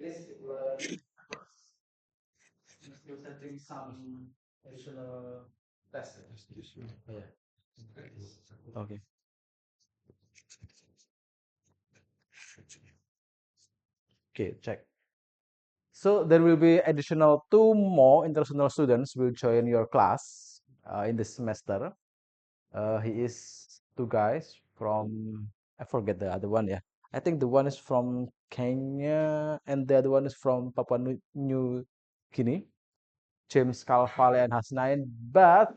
Yeah. Okay. Okay, check. So there will be additional two more international students will join your class in this semester. He is two guys from, I forget the other one. Yeah, I think the one is from Kenya and the other one is from Papua New Guinea. James Calvale and Hasnain, but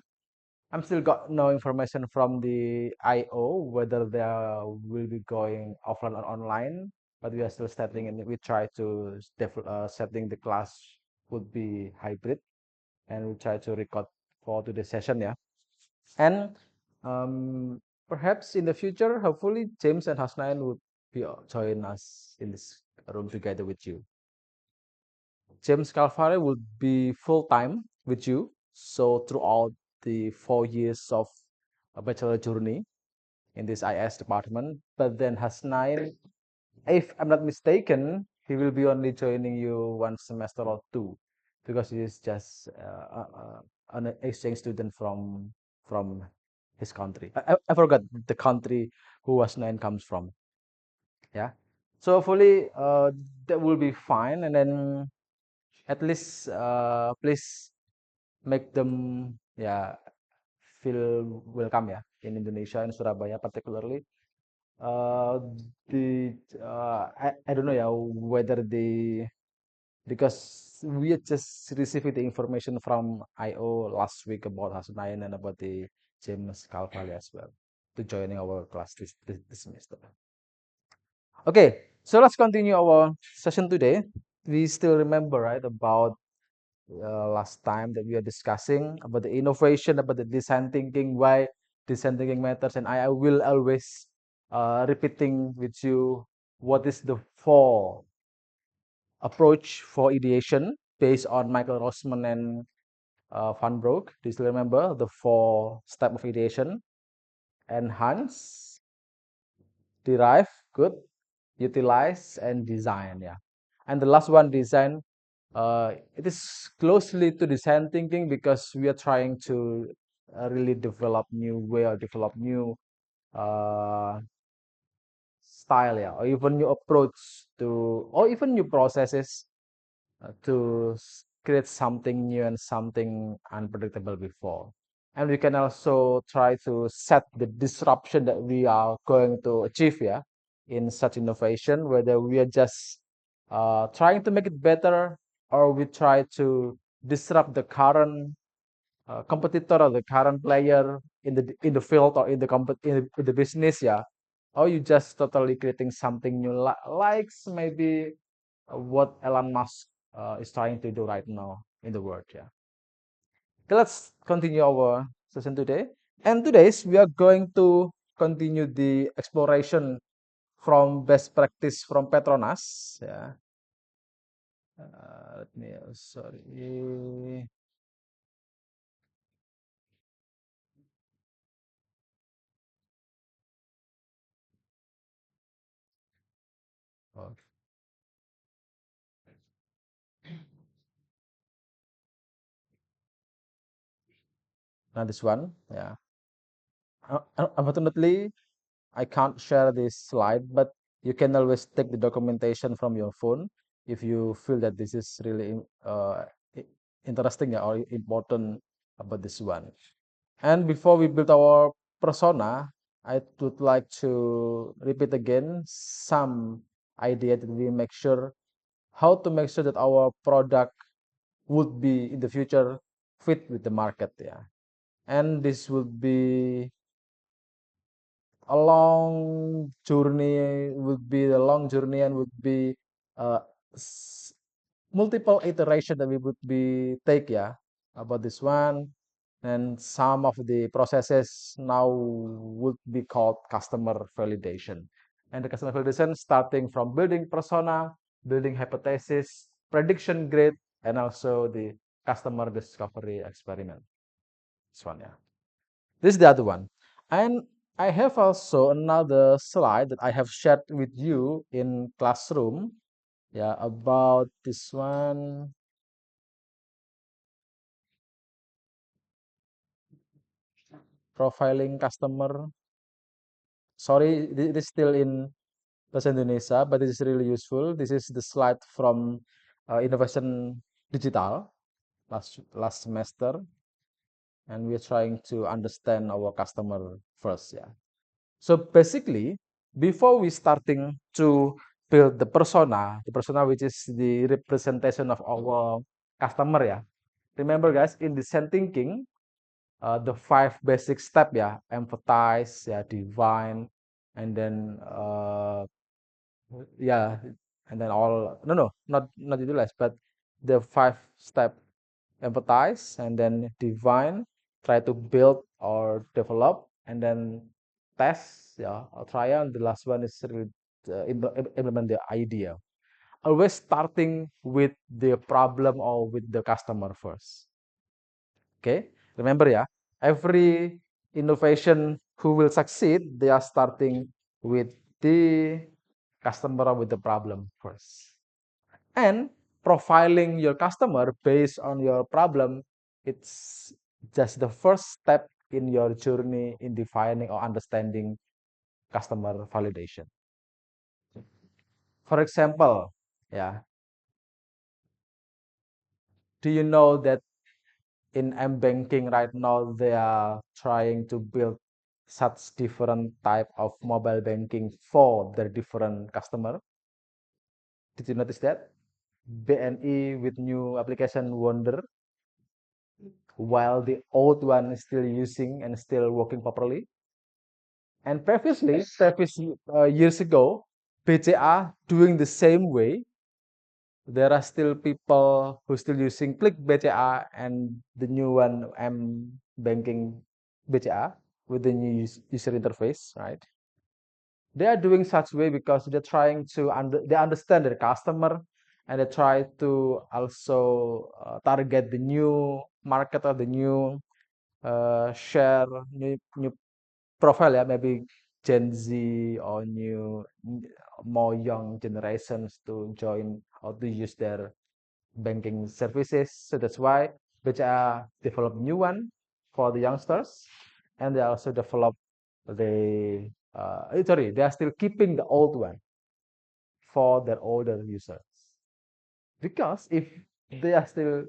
I'm still got no information from the IO whether they will be going offline or online. But we are still setting and we try to setting the class would be hybrid and we try to record for today's session. Yeah, and perhaps in the future, hopefully James and Hasnain would be join us in this room together with you. James Calvare would be full time with you. So throughout the 4 years of a bachelor journey in this IS department, but then Hasnain, if I'm not mistaken, he will be only joining you one semester or two because he is just an exchange student from his country. I forgot the country who Hasnain comes from. Yeah. So hopefully that will be fine, and then at least please make them feel welcome ya in Indonesia and Surabaya particularly. Uh, the I don't know ya whether the because we had just received the information from IO last week about Hasnain and about the James Calvale as well to joining our class this semester. Okay, so let's continue our session today. We still remember right about last time that we are discussing about the innovation, about the design thinking, why design thinking matters, and I will always repeating with you what is the four approach for ideation based on Michael Rosman and Van Broek. Do you still remember the four step of ideation? Enhance, derive, good, utilize, and design. Yeah, and the last one, design. It is closely to design thinking because we are trying to really develop new way or develop new uh, style, yeah, or even new approach to, or even new processes to create something new and something unpredictable before. And we can also try to set the disruption that we are going to achieve, yeah, in such innovation, whether we are just trying to make it better or we try to disrupt the current competitor or the current player in the field or in the in the business, yeah, or you just totally creating something new, like maybe what Elon Musk is trying to do right now in the world. Yeah. Okay, let's continue our session today. And today's we are going to continue the exploration from best practice from Petronas. Yeah. Let me sorry. Okay. Now this one. Yeah. Unfortunately, I can't share this slide, but you can always take the documentation from your phone if you feel that this is really interesting or important about this one. And before we build our persona, I would like to repeat again some idea that we make sure how to make sure that our product would be in the future fit with the market. Yeah, and this would be a long journey would be the long journey and would be uh, multiple iteration that we would be take yeah about this one, and some of the processes now would be called customer validation, and the customer validation starting from building persona, building hypothesis, prediction grade, and also the customer discovery experiment. This one, yeah. This is the other one. And I have also another slide that I have shared with you in classroom. Yeah, about this one, profiling customer. Sorry, this is still in Bahasa Indonesia, but this is really useful. This is the slide from Innovation Digital last semester, and we're trying to understand our customer first. Yeah. So basically, before we starting to build the persona which is the representation of our customer. Yeah. Remember, guys, in design thinking, the five basic step, yeah, empathize, yeah, divine, and then yeah, and then all, no, not utilize, but the five step: empathize, and then divine, try to build or develop, and then test, yeah, or try, and the last one is really implement the idea. Always starting with the problem or with the customer first. Okay, remember, yeah, every innovation who will succeed, they are starting with the customer or with the problem first. And profiling your customer based on your problem, it's just the first step in your journey in defining or understanding customer validation. For example, yeah, do you know that in M-banking right now they are trying to build such different type of mobile banking for their different customer? Did you notice that? BNI with new application Wonder, while the old one is still using and still working properly. And previous years ago, BCA doing the same way. There are still people who still using Click BCA and the new one M Banking BCA with the new user interface, right? They are doing such way because they're trying to they understand their customer, and they try to also target the new market or the new share new profile, ya, maybe Gen Z or more young generations to join or to use their banking services. So that's why BCA develop new one for the youngsters, and they also develop the sorry, they are still keeping the old one for their older users. Because if they are still,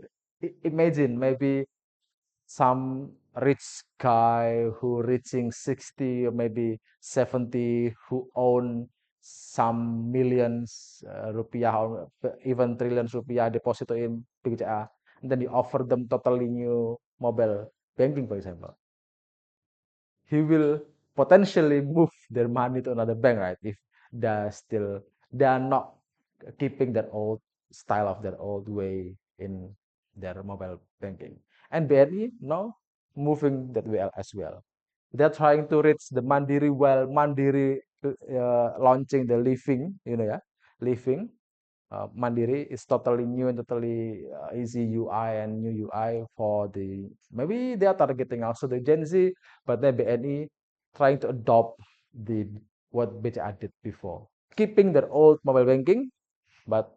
imagine maybe some rich guy who reaching 60 or maybe 70, who own some millions rupiah or even trillions rupiah deposit in BCA, and then you offer them totally new mobile banking, for example, he will potentially move their money to another bank, right? If they are not keeping that old style of their old way in their mobile banking. And BNI now moving that way as well. They're trying to reach the Mandiri, while Mandiri launching the Living, yeah, Living. Mandiri is totally new and totally easy UI and new UI for the, maybe they are targeting also the Gen Z, but then BNI trying to adopt the what BCA did before, keeping their old mobile banking but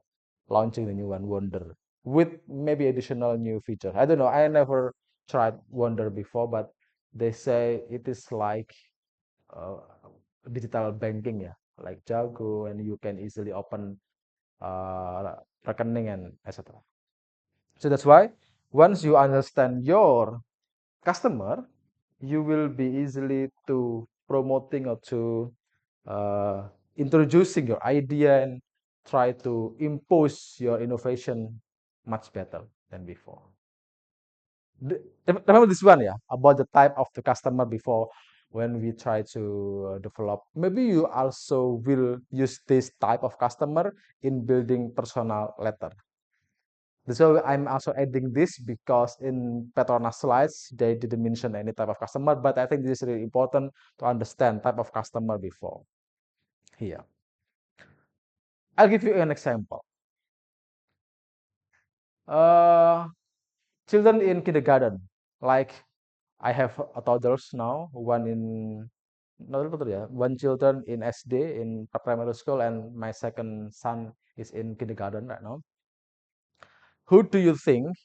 launching the new one, Wonder, with maybe additional new feature. I don't know. I never tried Wonder before, but they say it is like uh, digital banking, yeah, like Jago, and you can easily open rekening and etc. So that's why once you understand your customer, you will be easily to promoting or to uh, introducing your idea and try to impose your innovation much better than before. Remember this one, yeah, about the type of the customer before when we try to develop. Maybe you also will use this type of customer in building personal letter. So I'm also adding this because in Petronas slides, they didn't mention any type of customer, but I think this is really important to understand type of customer before here. I'll give you an example. Uh, Children in kindergarten, like I have a toddlers now, one in not betul ya. One children in SD in primary school and my second son is in kindergarten right now. Who do you think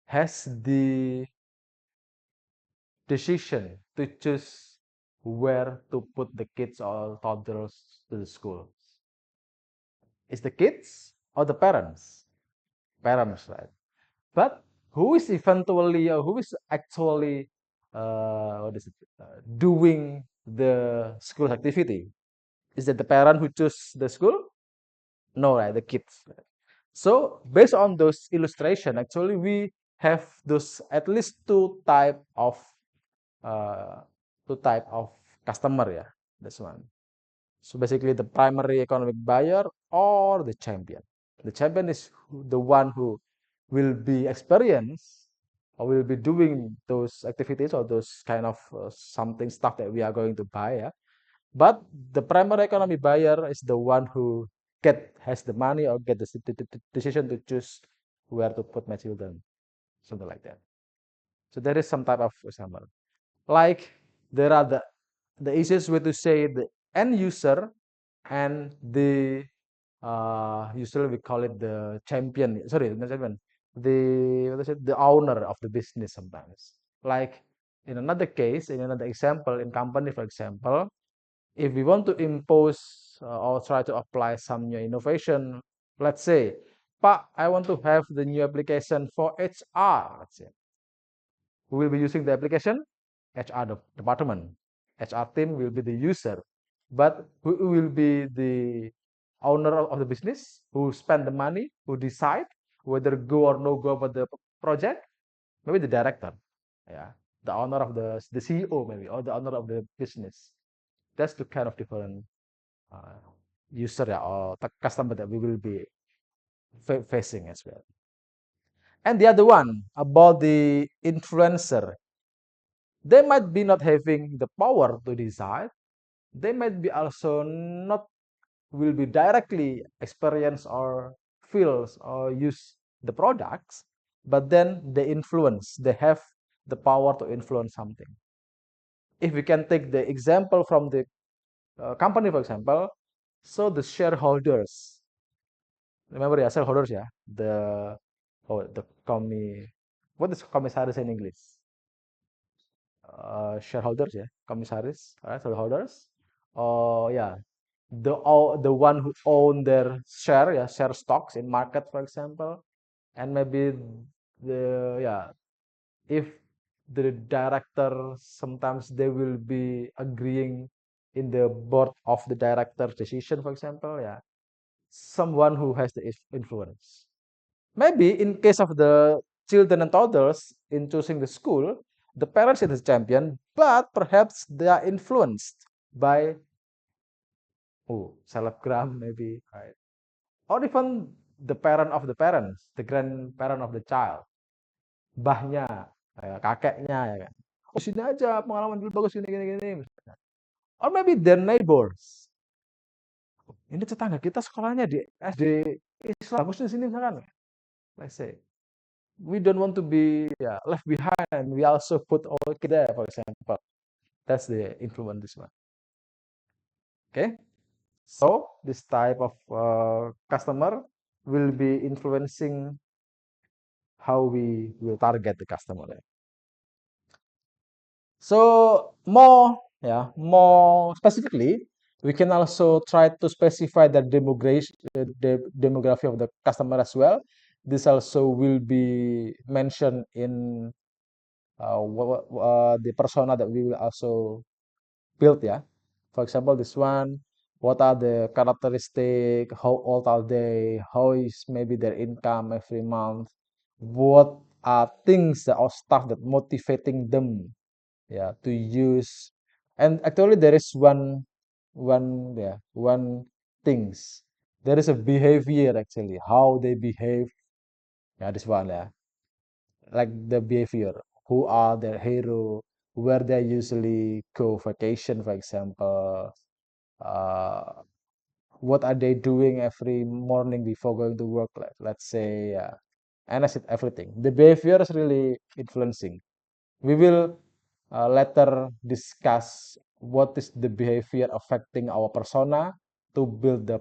has the decision to choose where to put the kids or toddlers to the school? Is the kids or the parents? Parents, right? But who is eventually or who is actually what is it doing the school activity? Is it the parent who choose the school? No, right? The kids. Right? So based on those illustration, actually we have those at least uh, two type of customer. Yeah, that's one. So basically, the primary economic buyer or the champion. The champion is the one who will be experienced or will be doing those activities or those kind of something stuff that we are going to buy. Yeah? But the primary economy buyer is the one who has the money or get the decision to choose where to put my children, something like that. So there is some type of example. Like there are the easiest way to say the end user and the usually we call it the champion. Sorry, not champion. The what is it? The owner of the business sometimes. Like in another case, in another example, in company, for example, if we want to impose or try to apply some new innovation, let's say, Pak, I want to have the new application for HR. Let's say, who will be using the application? HR department. HR team will be the user, but who will be the owner of the business? Who spend the money? Who decide whether go or no go about the project? Maybe the director, yeah, the owner of the CEO maybe, or the owner of the business. That's the kind of different uh, user or customer that we will be facing as well. And the other one about the influencer, they might be not having the power to decide. They might be also not will be directly experience or feels or use the products, but then they influence. They have the power to influence something. If we can take the example from the company, for example, so the shareholders, remember ya shareholders ya, the what is komisaris in English? Shareholders ya, komisaris, right? Shareholders. Oh yeah, the one who own their share, yeah, share stocks in market, for example, and maybe the yeah, if the director sometimes they will be agreeing in the board of the director's decision, for example, yeah, someone who has the influence. Maybe in case of the children and toddlers in choosing the school, the parents is the champion, but perhaps they are influenced by selebgram maybe, right? Or even the parent of the parents, the grandparent of the child, mbahnya, kakeknya ya kan. Oh, sini aja pengalaman dulu bagus gini gini gini. Or maybe their neighbors. Ini tetangga kita sekolahnya di SD Islam bagus di sini misalkan. Let's say we don't want to be left behind. We also put our kid there, for example. That's the influence this one. Okay, so this type of customer will be influencing how we will target the customer. So more specifically, we can also try to specify the demography of the customer as well. This also will be mentioned in the persona that we will also build. Yeah, for example, this one. What are the characteristic? How old are they? How is maybe their income every month? What are things that or stuff that motivating them, yeah, to use? And actually there is one things, there is a behavior actually how they behave, yeah, this one, yeah, like the behavior, who are their hero, where they usually go vacation, for example, uh what are they doing every morning before going to work, like, let's say, and I said everything, the behavior is really influeing. We will later discuss what is the behavior affecting our persona to build the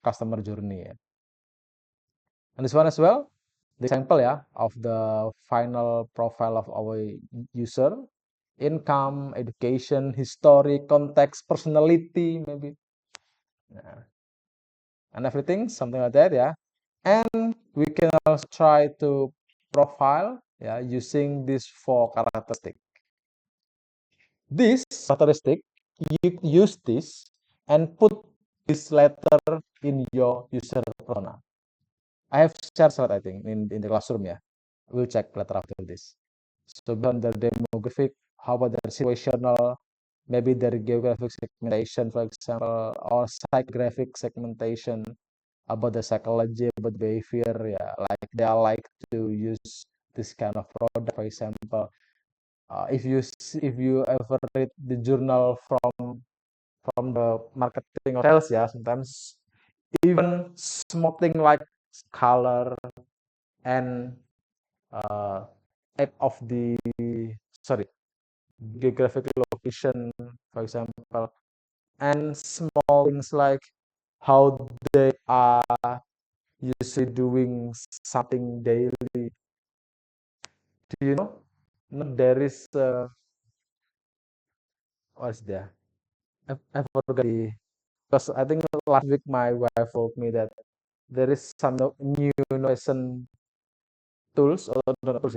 customer journey. And this one as well, the example of the final profile of our user, income, education, history, context, personality, maybe, yeah, and everything, something like that, And we can also try to profile, using these four characteristics. This characteristic, you use this and put this letter in your user persona. I have shared slide, I think, in the classroom, We'll check later after this. So beyond the demographic, how about the situational, maybe the geographic segmentation, for example, or psychographic segmentation, about the psychology, about behavior, like they are like to use this kind of product, for example. If you ever read the journal from the marketing or sales, sometimes even small thing like color and type of the sorry geographic location, for example, and small things like how they are usually doing something daily. Do you know? No, there is what's there? I forgot because I think last week my wife told me that there is some new innovation tools or not tools,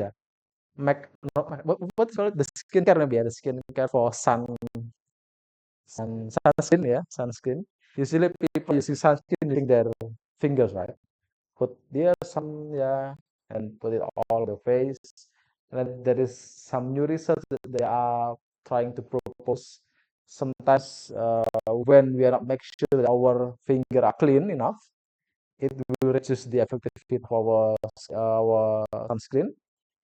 Mac, no, what's called the skincare, maybe, the skincare for sunscreen, sunscreen. Usually people using sunscreen using their fingers, right? Put there some, and put it all over the face. And then there is some new research that they are trying to propose. Sometimes when we are not make sure that our finger are clean enough, it will reduce the effectiveness of our sunscreen,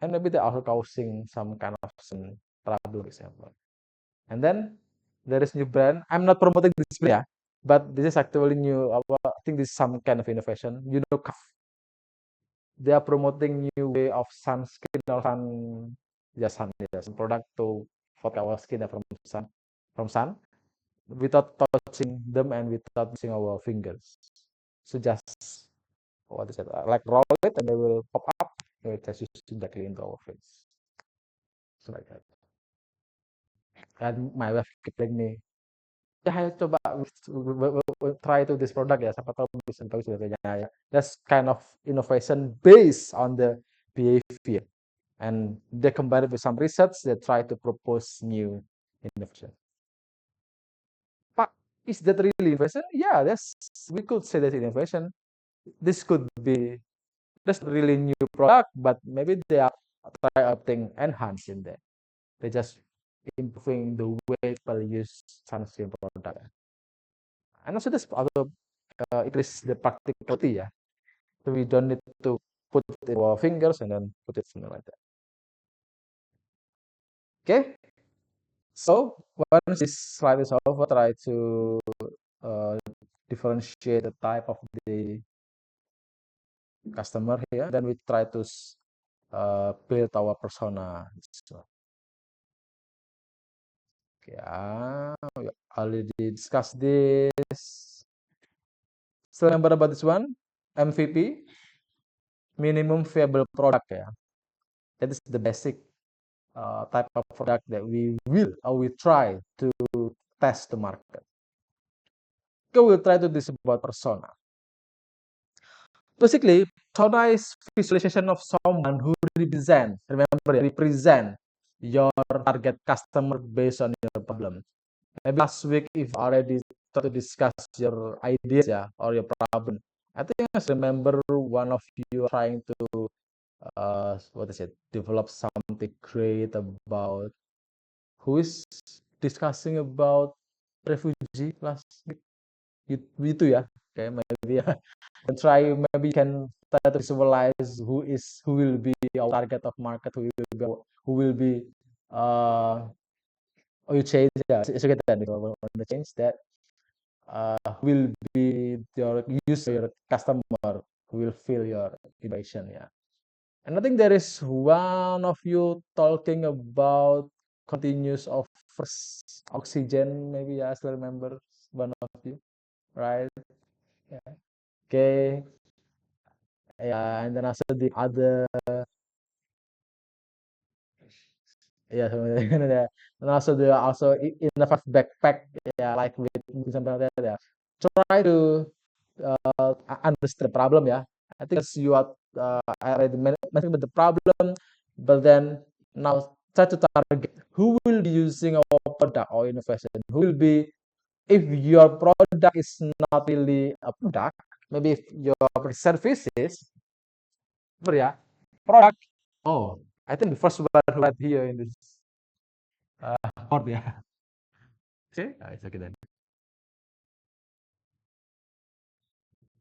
and maybe they are also causing some kind of some trouble, for example. And then there is new brand. I'm not promoting this brand, but this is actually new. I think this is some kind of innovation. You know, they are promoting new way of sunscreen or sun product to protect our skin from sun without touching them and without using our fingers. So just what is it? Like roll it and they will pop up. We just use it directly into our face. So like that. And my wife keep telling me, ya ayo coba try to this product siapa tahu bisa bagus sebagainya That's kind of innovation based on the behavior. And they combine it with some research, they try to propose new innovation. But is that really innovation? Yeah, we could say that's innovation. This could be that's really new product, but maybe they are trying enhance in there. They just improving the way people use sunscreen product. And also this other increase the practicality, So we don't need to put it in our fingers and then put it something like that. Okay. So once this slide is over, try to uh, differentiate the type of the customer here. Then we try to build our persona. So, okay, we already discussed this. Still remember about this one? MVP, minimum viable product, That is the basic type of product that we will or we try to test the market. Okay, we'll try to this about persona. Basically, persona is visualization of someone who represent your target customer based on your problem. Maybe last week, if already try to discuss your ideas, or your problem, I think I remember one of you trying to develop something great about who is discussing about refugee last week. Gitu ya, kayak maybe and try maybe you can try to visualize who will be our target of market, who will be oh you change it's okay then on the change that will be your user, your customer who will feel your innovation, and I think there is one of you talking about continuous of first oxygen, maybe I still remember one of you, right? Yeah. Okay. Yeah, and then also the other, yeah, and also the also enough backpack, yeah, like with something like that, yeah. Try to understand the problem, yeah. I think as you are, I already mentioned about the problem, but then now try to target who will be using our product or innovation. Who will be, if your product is not really a product, maybe if your services, yeah, product. Oh, I think the first one right here in this board, yeah. Okay, it's okay then.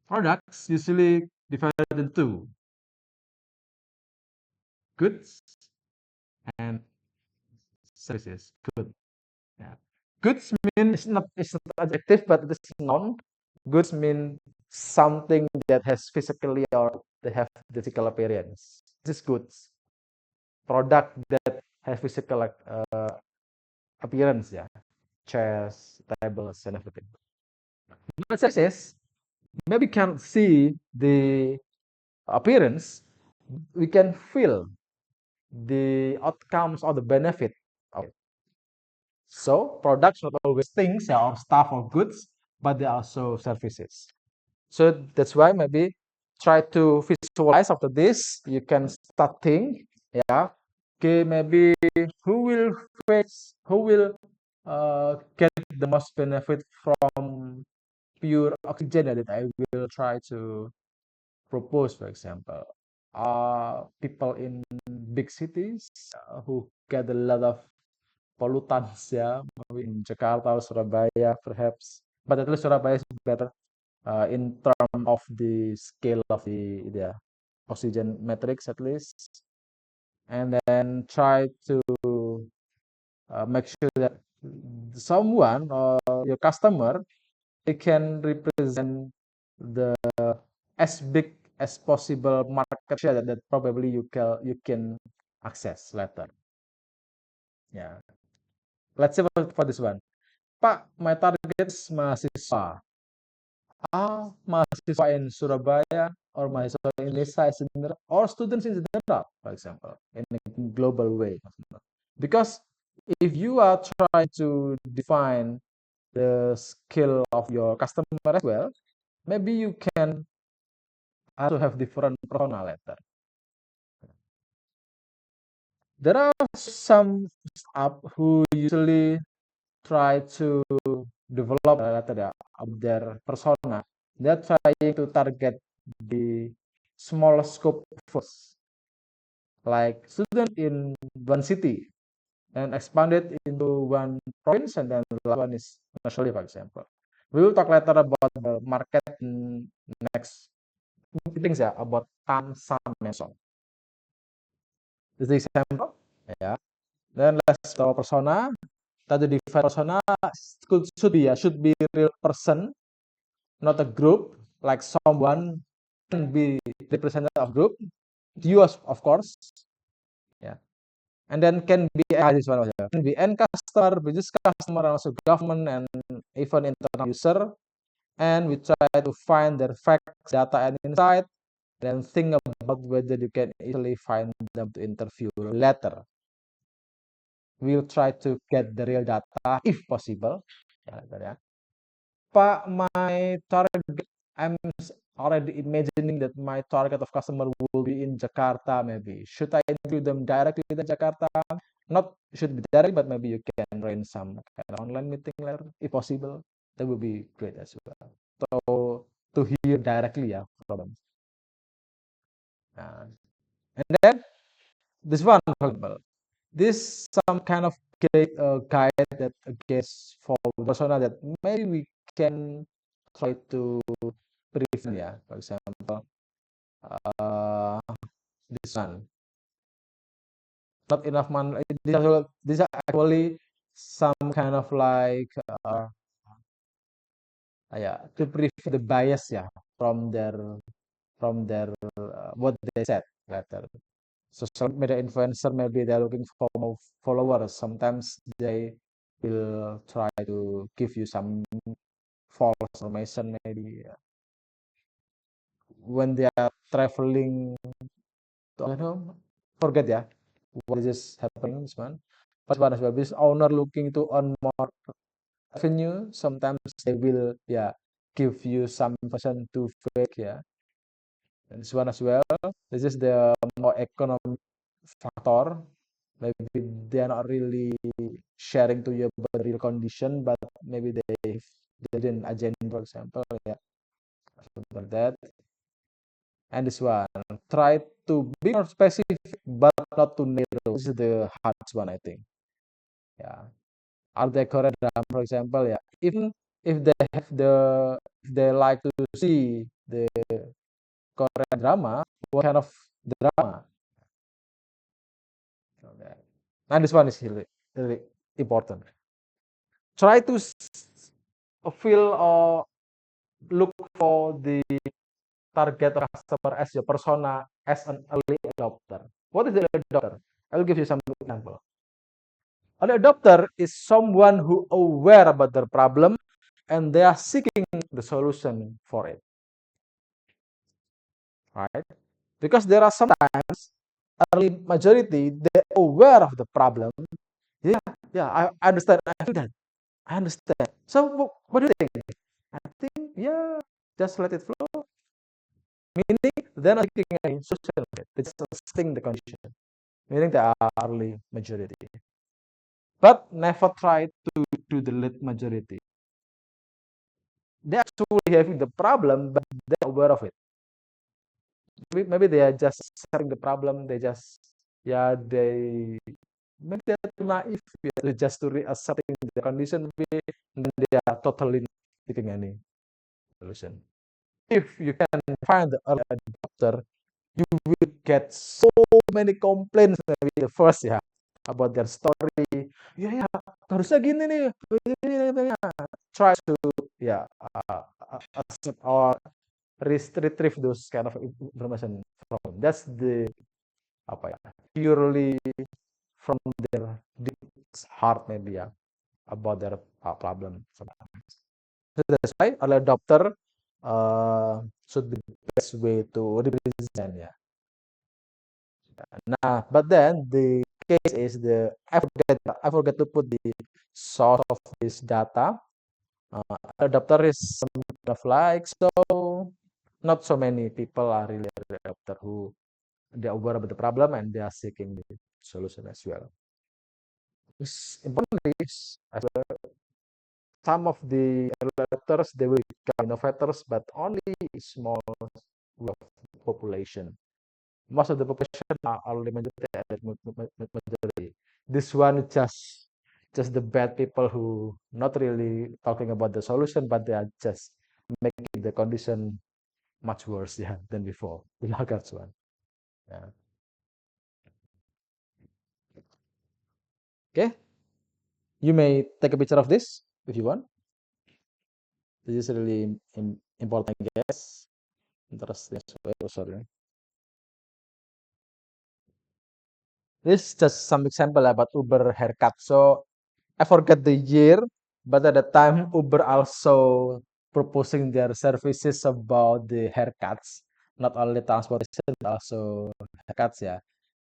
Products usually divided into two: goods and services. Good. Yeah. Goods mean it's not adjective, but it's noun. Goods mean something that has physically or they have physical appearance. This is goods. Product that has physical like appearance, yeah. Chairs, tables, and everything. But services, maybe can't see the appearance, we can feel the outcomes or the benefit of it. So products not always things or stuff or goods, but they are also services. So that's why maybe try to visualize after this. You can start think, yeah. Okay, maybe who will get the most benefit from pure oxygen that I will try to propose, for example, people in big cities who get a lot of pollutants, yeah, maybe in Jakarta or Surabaya, perhaps. But at least Surabaya is better in terms of the scale of the oxygen metrics, at least. And then try to make sure that someone or your customer, they can represent the as big as possible market share that probably you can access later. Yeah. Let's say for this one. Pak, my target is mahasiswa. Mahasiswa in Surabaya or mahasiswa in Indonesia is general, or students in general, for example, in a global way. Because if you are trying to define the skill of your customer as well, maybe you can also have different persona later. There are some startup who usually try to develop their persona. They're trying to target the small scope first, like student in one city and expand it into one province, and then the last one is nationally, for example. We will talk later about the market in next meetings, yeah, about Tan, Sam, and so on. This is the example. Yeah. Then let's talk persona. Tadi define persona should be real person, not a group. Like someone can be representative of group. You of course, yeah. And then can be this one also. Can be end customer, business customer, and also government and even internal user. And we try to find their facts, data, and insight. Then think about whether you can easily find them to interview later. We'll try to get the real data if possible. Ya. Pak, my target, I'm already imagining that my target of customer will be in Jakarta, maybe. Should I interview them directly in Jakarta? Not should be directly, but maybe you can arrange some kind of online meeting later, if possible. That would be great as well. So to hear directly, yeah, from them. Uh, and then this one, for example, this some kind of guide that against for persona that maybe we can try to prevent, yeah. For example, uh, this one, not enough money. These are actually some kind of like yeah, to prevent the bias, yeah, from their what they said later. social media influencer, maybe they're looking for more followers. Sometimes they will try to give you some false information, maybe when they are traveling to, I don't know, forget ya what is this happening this one. But one as well, business owner looking to earn more revenue, sometimes they will, yeah, give you some information to fake, yeah. And this one as well, this is the more economic factor. Maybe they are not really sharing to you about the real condition, but maybe they didn't agenda, for example, yeah, something like that. And this one, try to be more specific, but not too narrow. This is the hardest one, I think. Yeah, are they Korean drama, for example? Yeah, even if they have if they like to see the Korean drama, what kind of drama? Okay. And this one is really important. Try to feel or look for the target customer as your persona as an early adopter. What is the early adopter? I will give you some example. An adopter is someone who aware about their problem and they are seeking the solution for it, right? Because there are sometimes early majority they aware of the problem. Yeah, yeah, I understand. I feel that. I understand. So what do you think? I think yeah, just let it flow. Meaning they're not seeking any solution. They just testing the condition. Meaning they are early majority. But never try to do the late majority. They actually having the problem, but they're aware of it. Maybe they are just sharing the problem. They just yeah maybe they're too naive yeah, just to accepting the condition. Maybe and then they are totally not taking any solution. If you can find the early adopter, you will get so many complaints maybe the first ya about their story. Ya harusnya gini nih. Try to ya accept or retrieve those kind of information from. That's the apa ya purely from their deep heart maybe ya about their problem. So that's why early adopter should be the best way to represent ya. Nah, but then the case is I forget to put the source of this data. Adapter is some kind of like so not so many people are really adapter who they are aware about the problem and they are seeking the solution as well. It's important is as well, some of the adapters they will become innovators, but only small population. Most of the population are only majority. This one just the bad people who not really talking about the solution, but they are just making the condition much worse yeah than before. The laggards one. Yeah. Okay. You may take a picture of this if you want. This is really important, I guess. Interesting. Oh, sorry. This is just some example about Uber haircut. So I forget the year, but at the time Uber also proposing their services about the haircuts, not only transportation but also haircuts, yeah.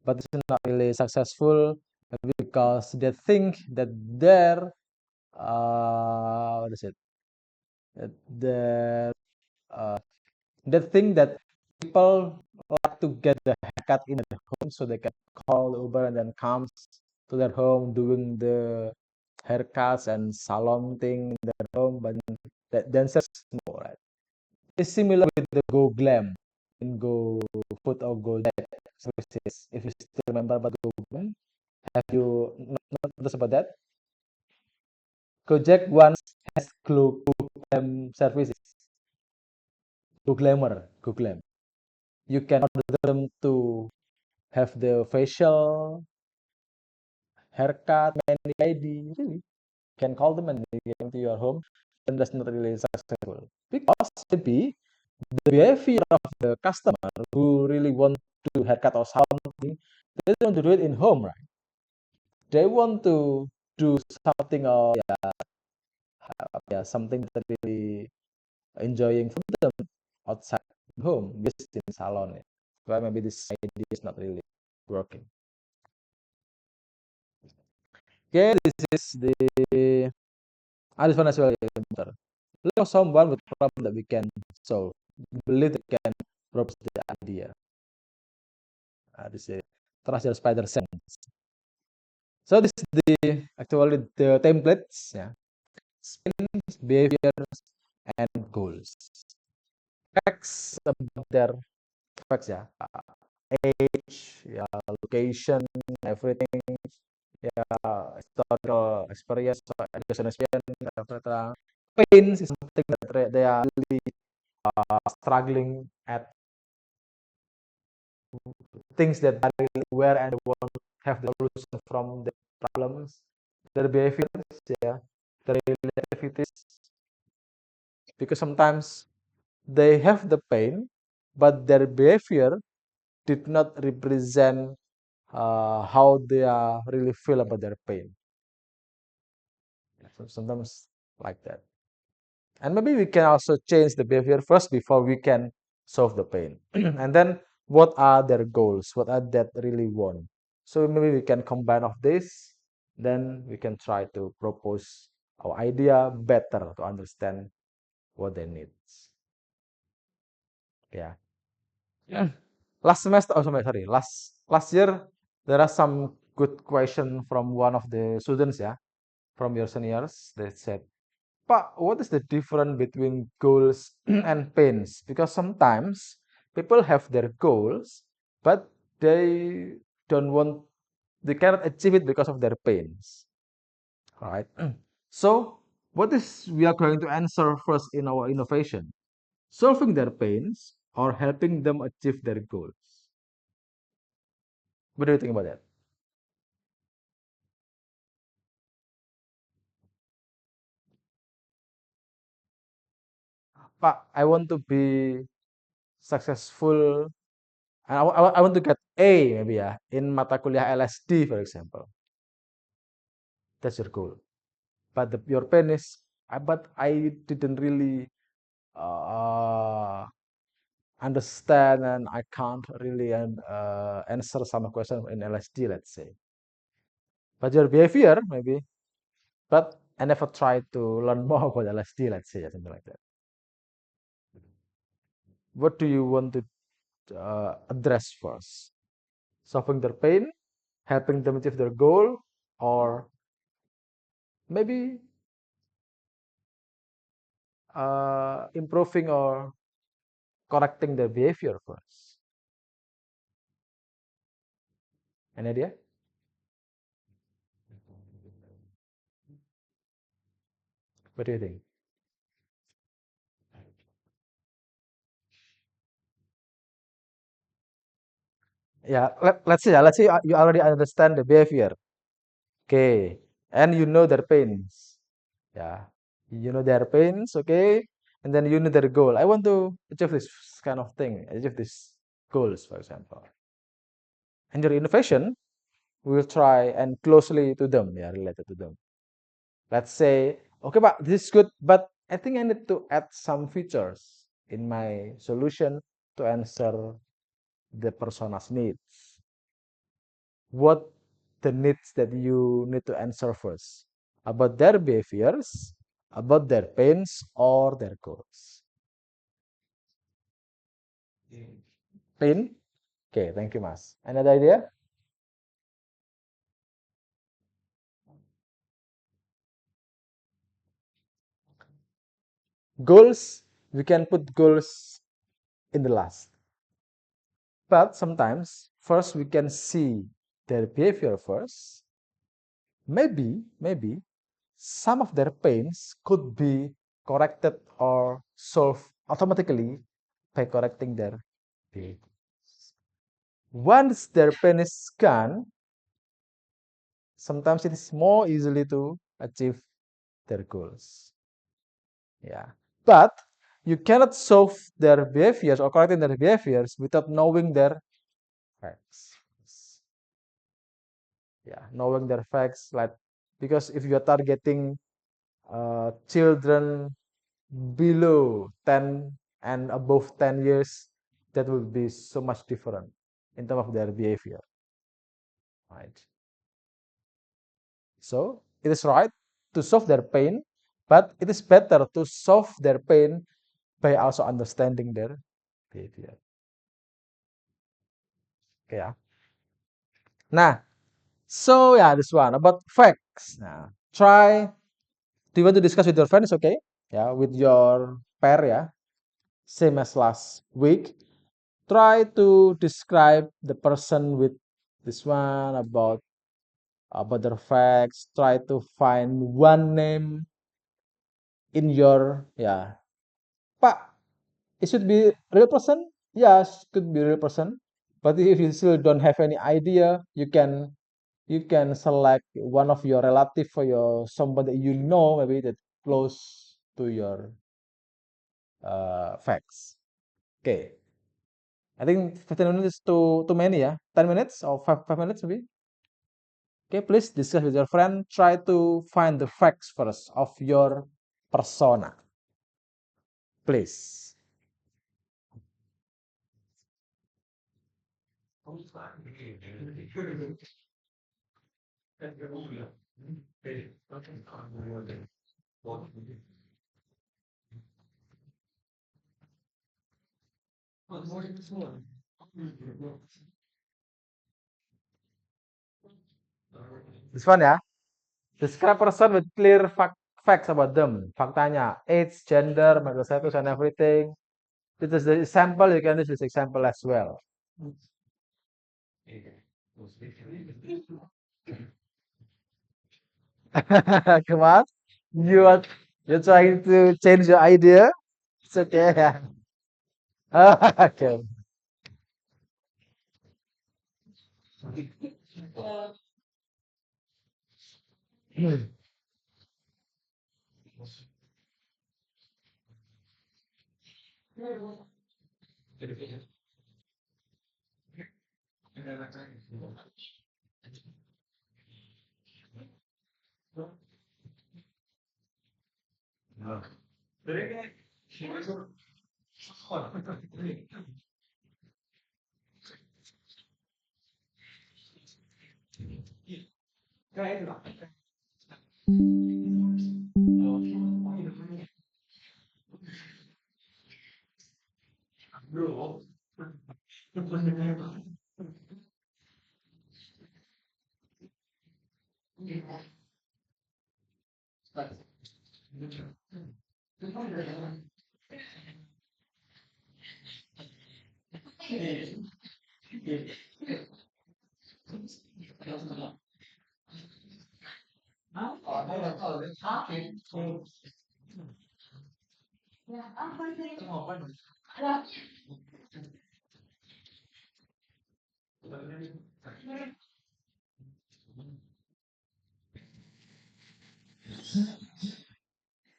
But it's not really successful because they think that their what is it? The they think that people like to get the haircut in their home, so they can call Uber and then comes to their home doing the haircuts and salon thing in their home, but that dancers no, right? It's similar with the Go Glam in Go Food or Go Jack services. If you still remember about Go Glam, have you not noticed about that? Gojek once has Go Glam services. Go Glamour, Go Glam. You can order them to have the facial, haircut, mani ID, really. You can call them and they come to your home, and that's not really successful. Because maybe the behavior of the customer who really want to haircut or something, They don't want to do it in home, right? They want to do something or yeah, something that really enjoying for them outside home, just in salon. Well, maybe this idea is not really working. Okay, this is the this one as well. Look for someone with problem that we can solve. Believe they can propose the idea. This is trust your spider sense. So this is the actually the templates, yeah. Spins, behaviors, and goals. Facts about their facts, yeah. Age, yeah, location, everything, yeah, historical experience, education experience, etc. Pains is something that they are really struggling at, things that are really aware and want to have the solution from the problems, their behaviors, yeah, their daily activities, because sometimes they have the pain, but their behavior did not represent how they are really feel about their pain. So sometimes like that. And maybe we can also change the behavior first before we can solve the pain. And then what are their goals? What are that really want? So maybe we can combine of this, then we can try to propose our idea better to understand what they need. Yeah. Yeah. Last semester, oh sorry, last year there are some good question from one of the students, yeah, from your seniors. They said, "Pak, what is the difference between goals and pains? Because sometimes people have their goals, but they don't want, they cannot achieve it because of their pains, right? So, what is we are going to answer first in our innovation? Solving their pains or helping them achieve their goals? What do you think about that? Pak, I want to be successful. I want to get A maybe ya in mata kuliah LSD for example. That's your goal. But your pain is, but I didn't really uh, understand and I can't really answer some question in LSD, let's say. But your behavior maybe, but I never tried to learn more about LSD, let's say, something like that. What do you want to address first? Solving their pain, helping them achieve their goal, or maybe improving or correcting their behavior first? Any idea? What do you think? Yeah, let's say you already understand the behavior. Okay. And you know their pains. Yeah. You know their pains, okay? And then you know their goal. I want to achieve this kind of thing, achieve these goals, for example. And your innovation will try and closely to them, yeah, related to them. Let's say, okay, but this is good, but I think I need to add some features in my solution to answer the persona's needs. What the needs that you need to answer first about their behaviors, about their pains, or their goals. Pain? Okay, thank you, Mas. Another idea? Goals, we can put goals in the last. But sometimes, first we can see their behavior first. Maybe some of their pains could be corrected or solved automatically by correcting their behavior. Once their pain is gone, sometimes it is more easily to achieve their goals. Yeah. But you cannot solve their behaviors or correcting their behaviors without knowing their facts. Yeah, knowing their facts, like, because if you are targeting children below 10 and above 10 years, that will be so much different in terms of their behavior, right? So it is right to solve their pain, but it is better to solve their pain by also understanding their behavior. Okay, ya. Nah, so yeah, this one about facts. Nah, try. Do you want to discuss with your friends? Okay, yeah, with your pair, yeah, same as last week. Try to describe the person with this one about their facts. Try to find one name in your, yeah, Pak. It should be real person. Yes, could be real person. But if you still don't have any idea, you can select one of your relative or your somebody you know, maybe that close to your facts. Okay, I think 15 minutes is too many, yeah. 10 minutes or five minutes maybe. Okay, please discuss with your friend. Try to find the facts first of your persona, please. This one ya. Describe person with clear facts about them. Faktanya, age, gender, marital status, and everything. This is the example. You can use this example as well. Come on, you are you're trying to change your idea. It's okay. Okay.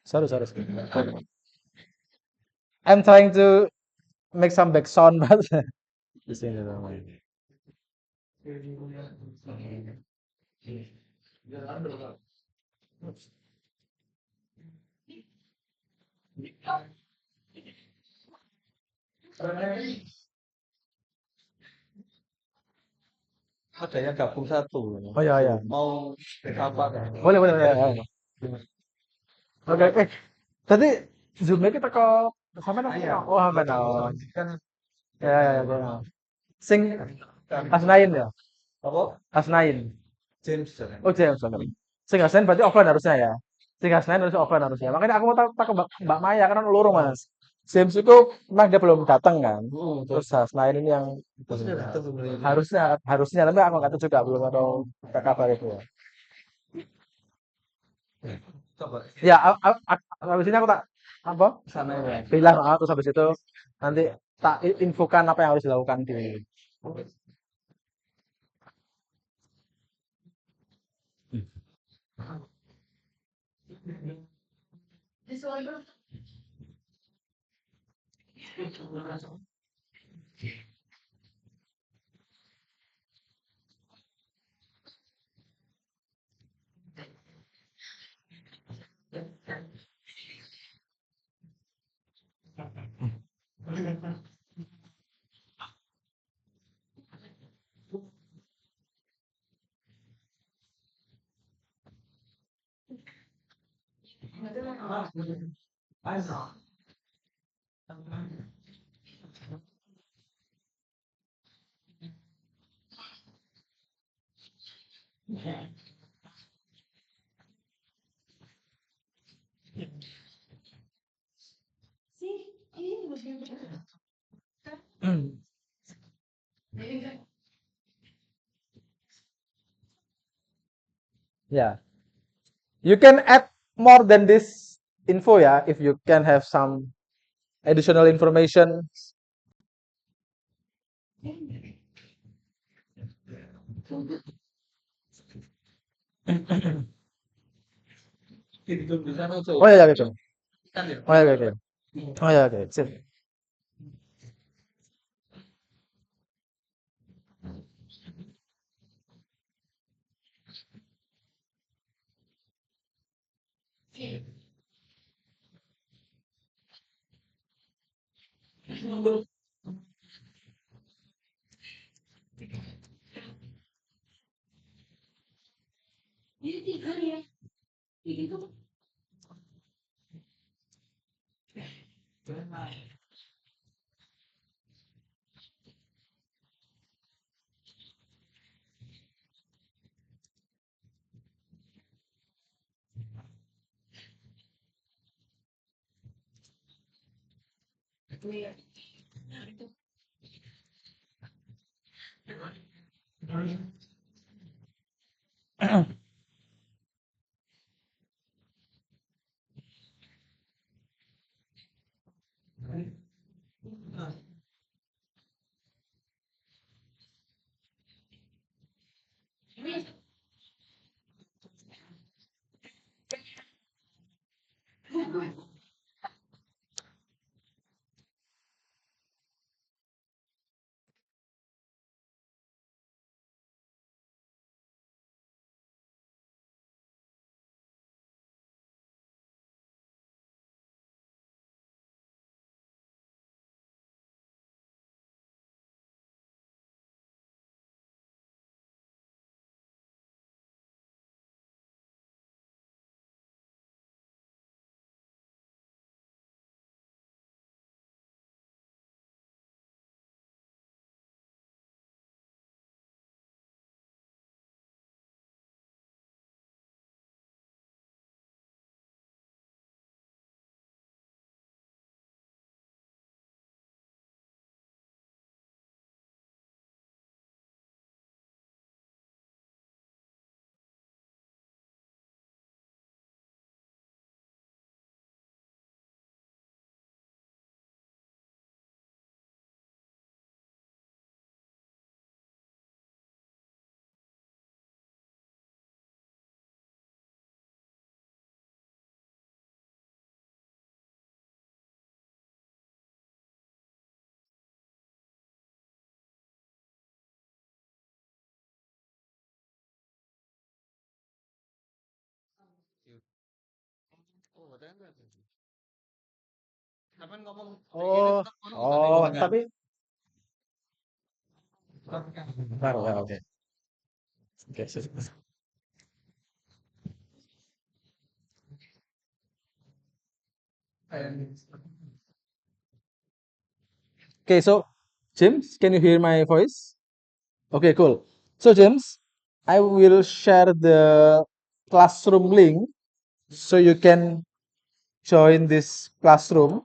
Sorry, sorry. I'm trying to make some back sound, but di sini namanya. Ada yang gabung satu. Oh ya, ya. Mau apa kan? Boleh, boleh, boleh. Ya. Oke, tadi zoomnya kita ke sampai nang Iya. oh sampai nang. Kan Ya, ya, ya, ya. Sing Asnain ya, apa? Asnain. James jangan. Oh James, sorry. Sing Asnain berarti offline harusnya ya. Sing Asnain harusnya offline harusnya. Makanya aku mau tak ke Mbak Maya karena loro mas. James itu memang dia belum datang kan. Terus Asnain ini yang Terus dia datang sebenarnya. harusnya harusnya tapi aku nggak tahu juga belum ada kabar itu ya. Coba Ya, habis ini aku tak apa? sana ya. Bilang terus habis itu nanti tak infokan apa yang harus dilakukan di. Yeah, you can add more than this info ya if you can have some additional information. Itu bisa no Oh ya, ya, oke. kan ya. Oh ya, oke, oke. Oh ya, oke. Sip. Oh, ternyata. Kapan ngomong Oh, oh, tapi oh, ya, oke. Oke, sip. Okay, so James, can you hear my voice? Okay, cool. So James, I will share the classroom link so you can join this classroom.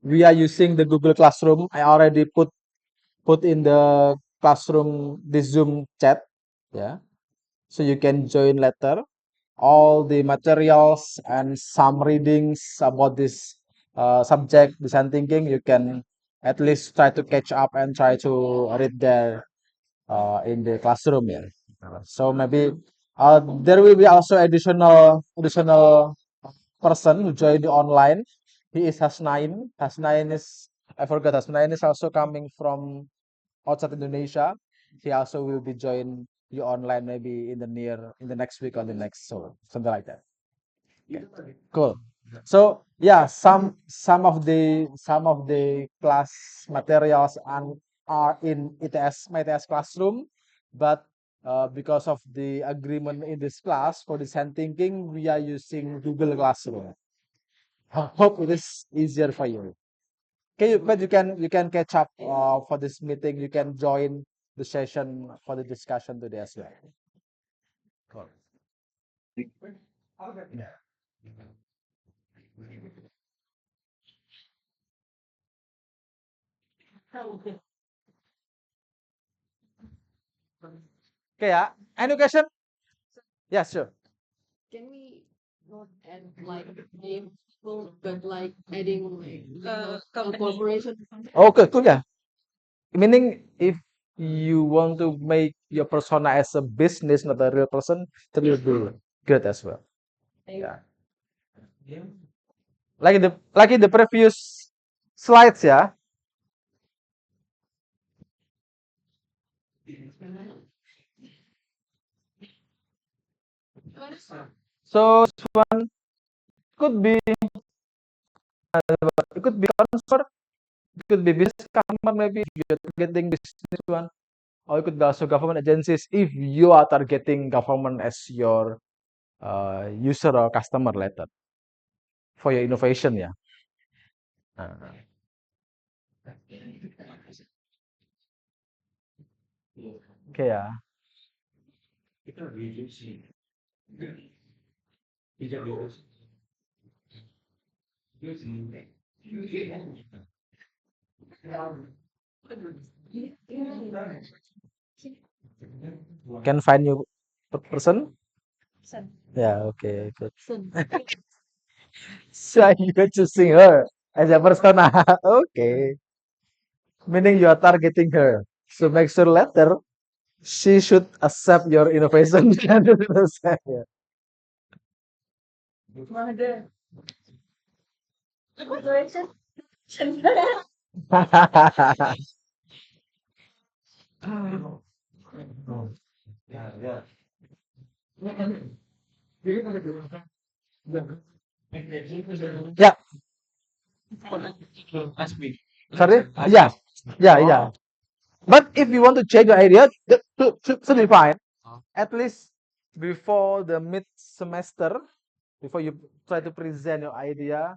We are using the Google Classroom. I already put in the classroom this Zoom chat. Yeah, so you can join later. All the materials and some readings about this subject, design thinking, you can at least try to catch up and try to read there in the classroom. Yeah. So maybe there will be also additional person who joined the online. He is Hasnain. Hasnain is I forgot Hasnain is also coming from outside Indonesia. He also will be join you online maybe in the next week or the next so something like that. Okay. Cool. So yeah, some of the class materials and are in ETS my ETS classroom, but because of the agreement in this class for design thinking, we are using Google Classroom. Hope it is easier for you. Okay, but you can catch up for this meeting. You can join the session for the discussion today as well. Cool. Yeah. Okay, yeah. Any question? Yeah, sure. Can we not add like name people, but like adding like a corporation? Okay, cool. Yeah. Meaning, if you want to make your persona as a business, not a real person, that will be good as well. Yeah. Like in the previous slides, yeah. So this one could be it could be sponsor, it could be business customer, maybe if you're targeting business one, or it could be also government agencies if you are targeting government as your user or customer later for your innovation, yeah. Uh, okay, yeah. Can find you person? Sun. Yeah, okay, good. Sun. So you're choosing her as a persona. Okay. Meaning you are targeting her. So make sure later she should accept your innovation. Mother. Corporation. Yeah, sorry. Yeah, yeah. But if you want to change your idea, that should be fine. At least before the mid semester, before you try to present your idea,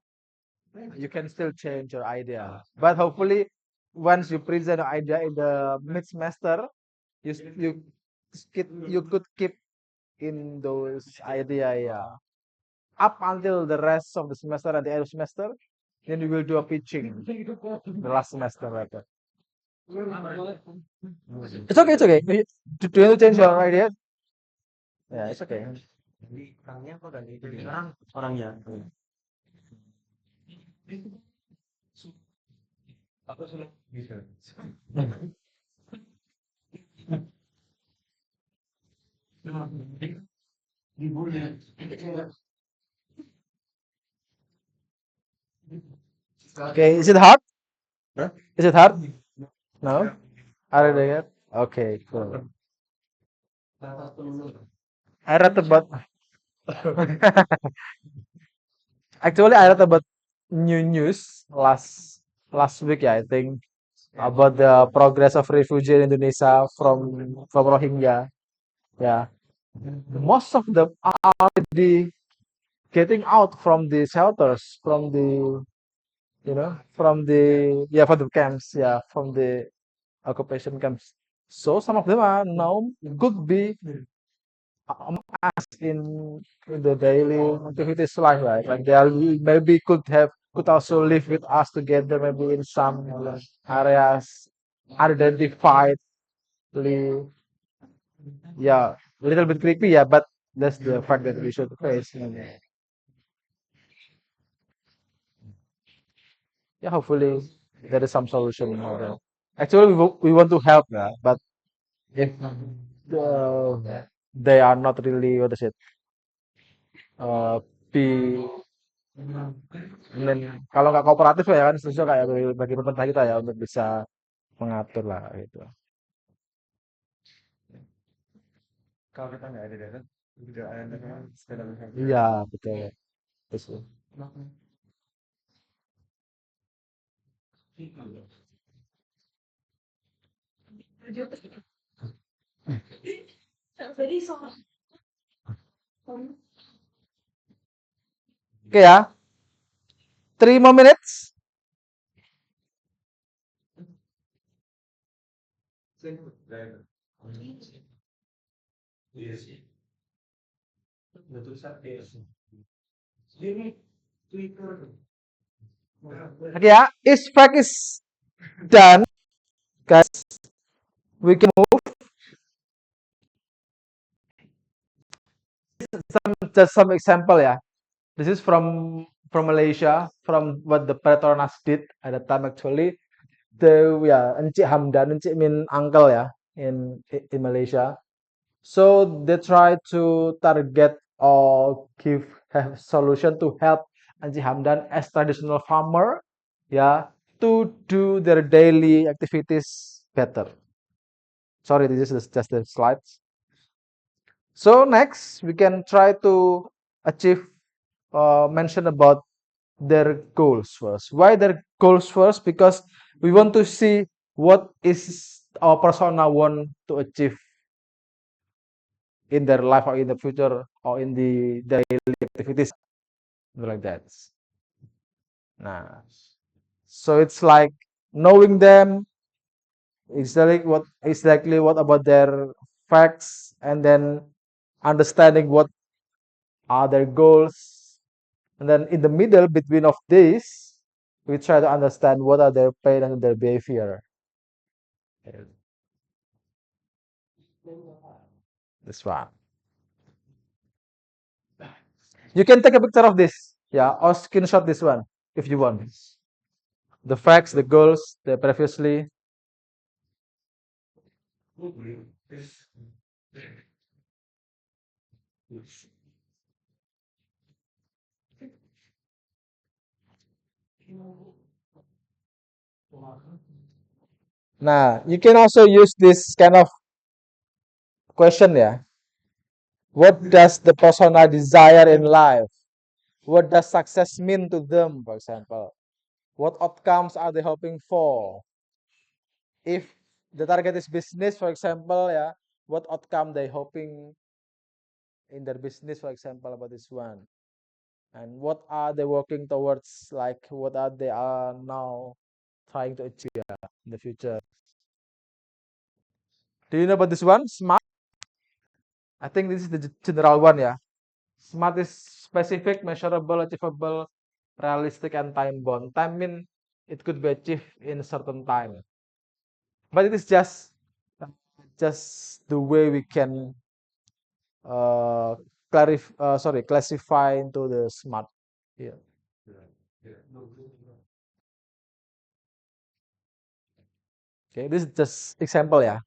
you can still change your idea. But hopefully, once you present your idea in the mid semester, you could keep in those idea, yeah, up until the rest of the semester at the end of semester. Then you will do a pitching the last semester later. It's okay. It's okay. Do you want to change your idea? Yeah, it's okay. Okay. Is it hard? Is it hard? No. I read it. Okay. Cool. I read about. Actually, I read about new news last week. Yeah, I think about the progress of refugee in Indonesia from Rohingya. Yeah, most of them are already getting out from the shelters, from the camps, yeah, from the occupation camps. So some of them are now could be among us in the daily activities life, right? Like they are maybe could also live with us together, maybe in some areas identified, yeah, a little bit creepy, yeah, but that's the fact that we should face. Yeah, hopefully there is some solution for that. Actually, we want to help, yeah, but if they are not really, what is it, uh, be kalau nggak kooperatif ya kan setuju kayak bagi pemerintah kita ya untuk bisa mengatur lah gitu. Iya, betul. Betul. Very so. Oke ya. 3 more minutes. Okay, yeah. If fact is done, guys, we can move. Just some example, yeah. This is from Malaysia, from what the Petronas did at the time actually. The yeah, Encik Hamdan, Encik mean uncle, yeah, in Malaysia. So they try to target or give have solution to help Encik Hamdan as traditional farmer, yeah, to do their daily activities better. Sorry, this is just the slides. So next we can try to achieve mention about their goals first. Why their goals first? Because we want to see what is our persona want to achieve in their life or in the future or in the daily activities like that. Nah, so it's like knowing them exactly what about their facts and then understanding what are their goals, and then in the middle between of these we try to understand what are their pain and their behavior. This one. You can take a picture of this, yeah, or screenshot this one if you want. The facts, the goals, the previously. Now, you can also use this kind of question, yeah. What does the persona desire in life? What does success mean to them, for example? What outcomes are they hoping for? If the target is business, for example, yeah, what outcome they hoping in their business, for example, about this one? And what are they working towards? Like what are they are now trying to achieve in the future? Do you know about this one? SMART. I think this is the general one, yeah. SMART is specific, measurable, achievable, realistic, and time bound. Time mean it could be achieved in a certain time, but it is just the way we can uh, classify into the SMART. Yeah. Okay, this is just example, yeah.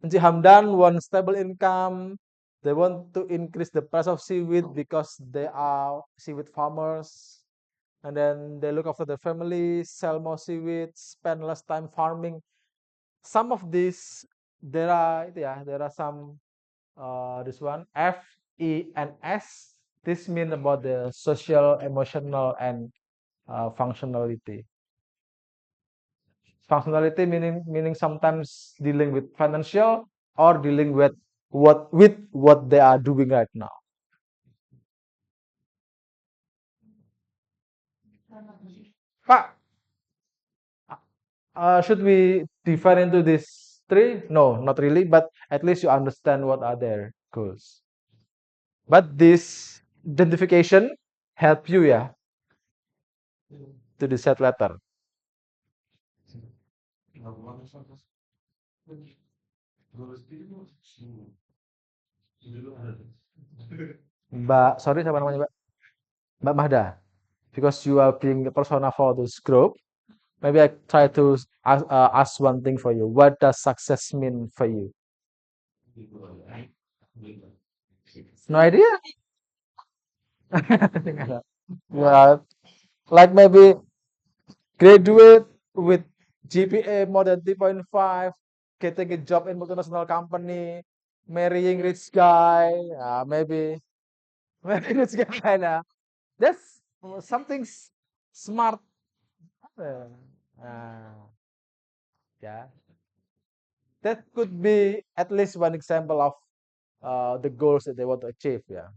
Encik Hamdan want stable income. They want to increase the price of seaweed because they are seaweed farmers. And then they look after their family, sell more seaweed, spend less time farming. Some of these, there are some, this one, F, E, and S. This mean about the social, emotional, and functionality. Functionality meaning sometimes dealing with financial or dealing with what they are doing right now. Pak, should we divide into these three? No, not really, but at least you understand what are their goals. But this identification help you, yeah, to decide later. Mbak, sorry siapa namanya, Mbak? Mbak Mahda. Because you are being the persona for this group, maybe I try to ask one thing for you. What does success mean for you? No idea? Yeah, like maybe graduate with GPA more than 3.5, getting a job in multinational company, marrying rich guy, maybe maybe rich guy nah. That's something smart. Uh, yeah, that could be at least one example of the goals that they want to achieve. Yeah.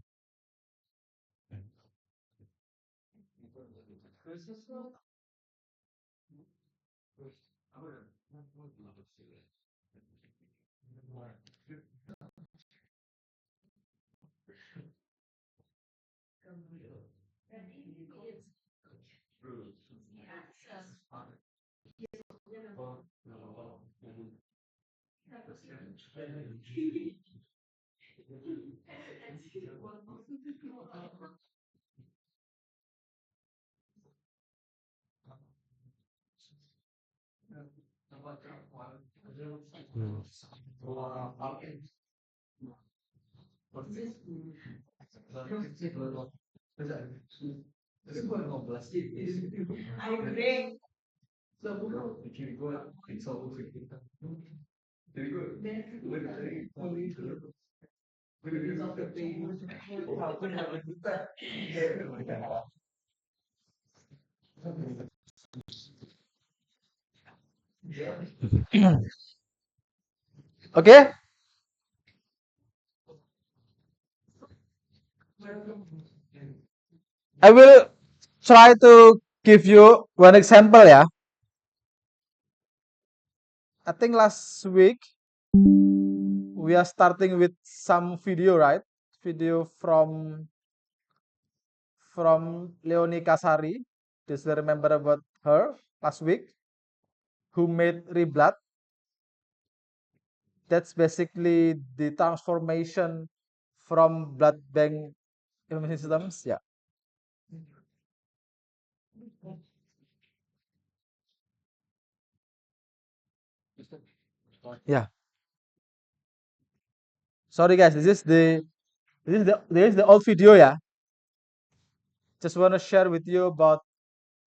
Okay, I will try to give you one example ya. I think last week we are starting with some video, right? Video from Leonie Kasari. Do you remember about her last week? Who made Reblood? That's basically the transformation from blood bank information systems. Yeah. Yeah. Sorry guys, this is the old video, yeah. Just want to share with you about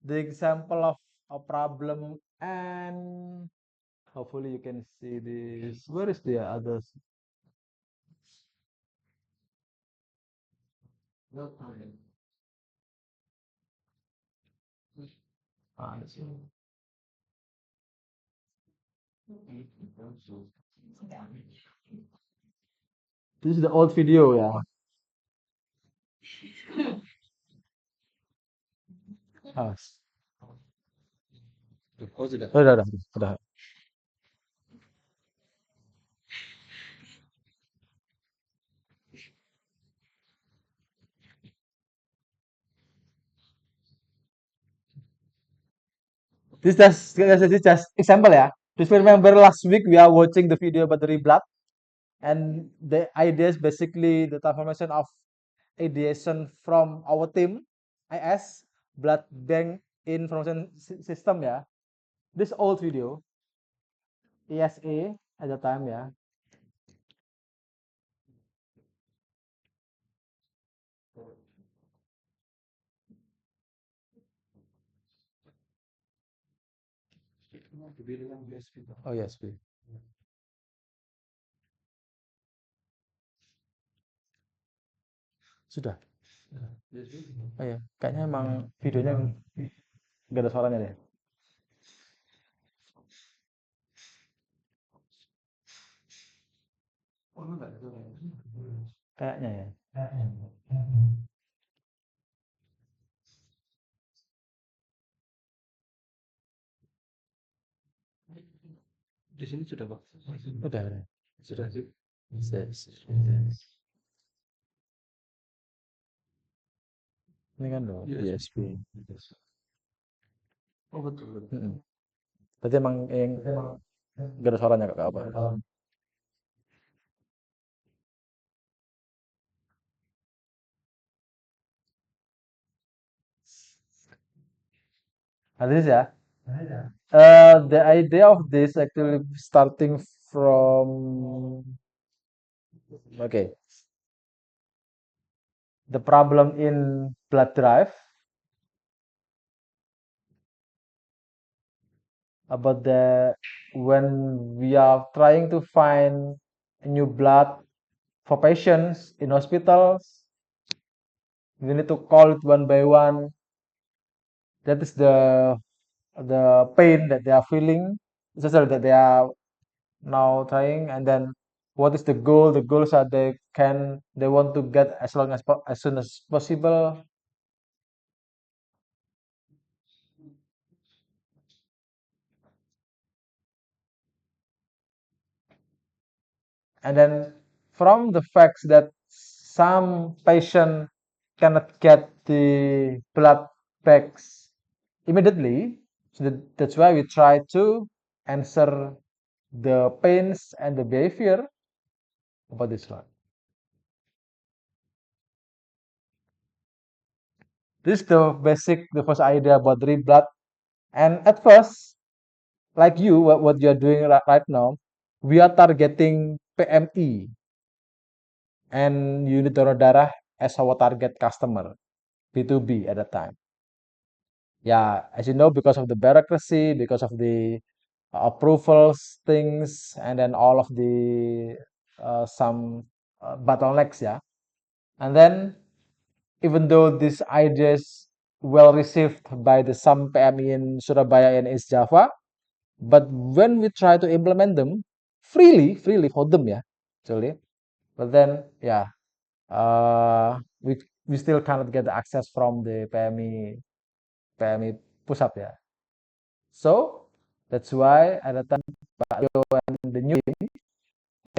the example of a problem, and hopefully you can see this. Where is the others? Ah, this one. This is the old video, yeah. Ah, Oh, sudah. udah. This just example, yeah. Just remember last week we are watching the video about the reblood, and the idea is basically the transformation of ideation from our team IS blood bank information system, ya. This old video ESA at the time, ya. Oh yes, B. Sudah. Oh ya, kayaknya emang videonya nggak ada suaranya deh. Kayaknya ya. Di sini sudah, Pak. Udah. Sudah. Ini kan loh, ESP. Oh, betul. Berarti emang yang nggak ada suaranya kak apa? Nah, this ya. The idea of this actually starting from okay, the problem in blood drive about the when we are trying to find new blood for patients in hospitals, we need to call it one by one. That is the pain that they are feeling, especially that they are now trying, and then what is the goal? The goals are they want to get as long as soon as possible. And then from the facts that some patient cannot get the blood bags immediately, so that's why we try to answer the pains and the behavior about this one. This is the first idea about red blood. And at first, like you, what you're doing right now, we are targeting PME and unit donor darah as our target customer, B2B at that time. Yeah, as you know, because of the bureaucracy, because of the approvals things, and then all of the some bottlenecks, yeah. And then even though this idea is well received by the some PME in Surabaya and East Java, but when we try to implement them freely for them, yeah, actually, but then yeah, we still cannot get the access from the PMI pusat, yeah. So that's why at the time Pak Yo and the new team,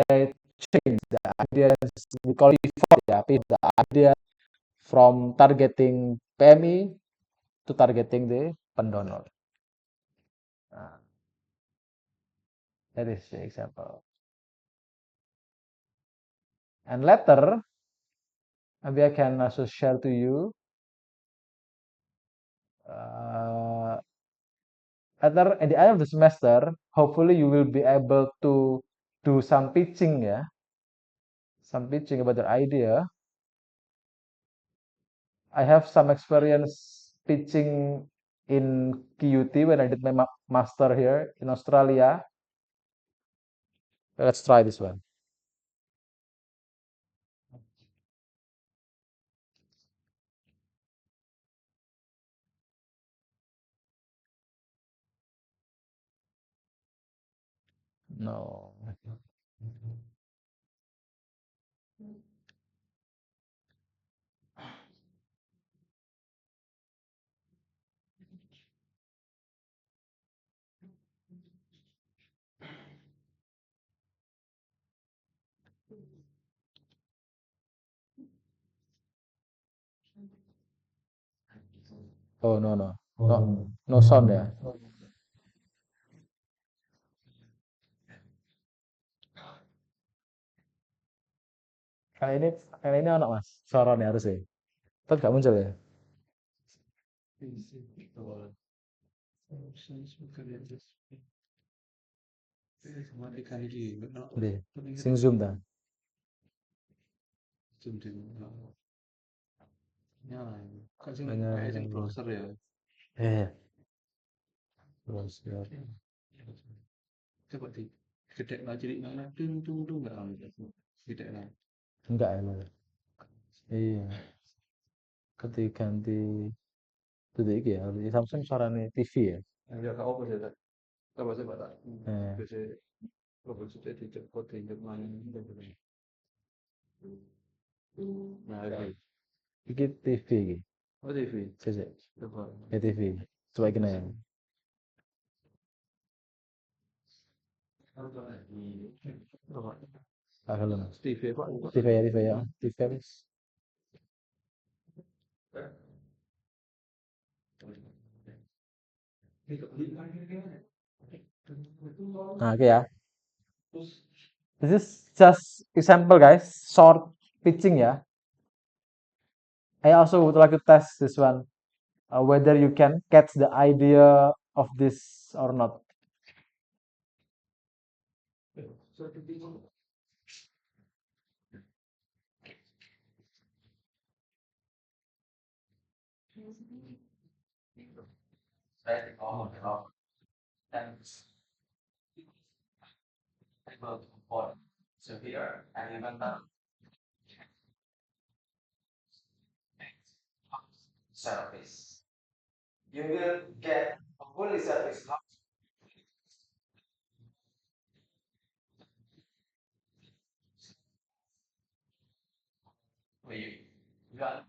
they changed the idea. We call it pivot, yeah, pivot the idea from targeting PMI to targeting the pendonor. Nah, that is the example. And later, maybe I can also share to you. Uh, Later at the end of the semester, hopefully you will be able to do some pitching, yeah, some pitching about your idea. I have some experience pitching in QUT when I did my master here in Australia. Let's try this one. No. Oh, no, no. No, no sound ya. Kali ini kali ini anak mas. Suaranya harusnya. Tapi gak muncul ya. Di sing zoom dah. Banyak browser ya. eh browser. Coba di gede lah jadi mana tung nggak gede lah. Enggak ya Mas? Iya. Ketika ganti detik iki ya, di Samsung suaranya TV ya. Ya kak apa sih tak? Coba coba tak. Eh, Bisa coba sudah dicepot di mana ini. Nah ini. iki TV iki. Oh TV. Sik. Coba. Ya TV. Coba iki ya. Coba. Ah, halo Mas. TV pak. TV ya. TV wis. Nah, oke ya. This is just example guys, short pitching ya. I also would like to test this one, whether you can catch the idea of this or not. Service. You will get a fully service. You got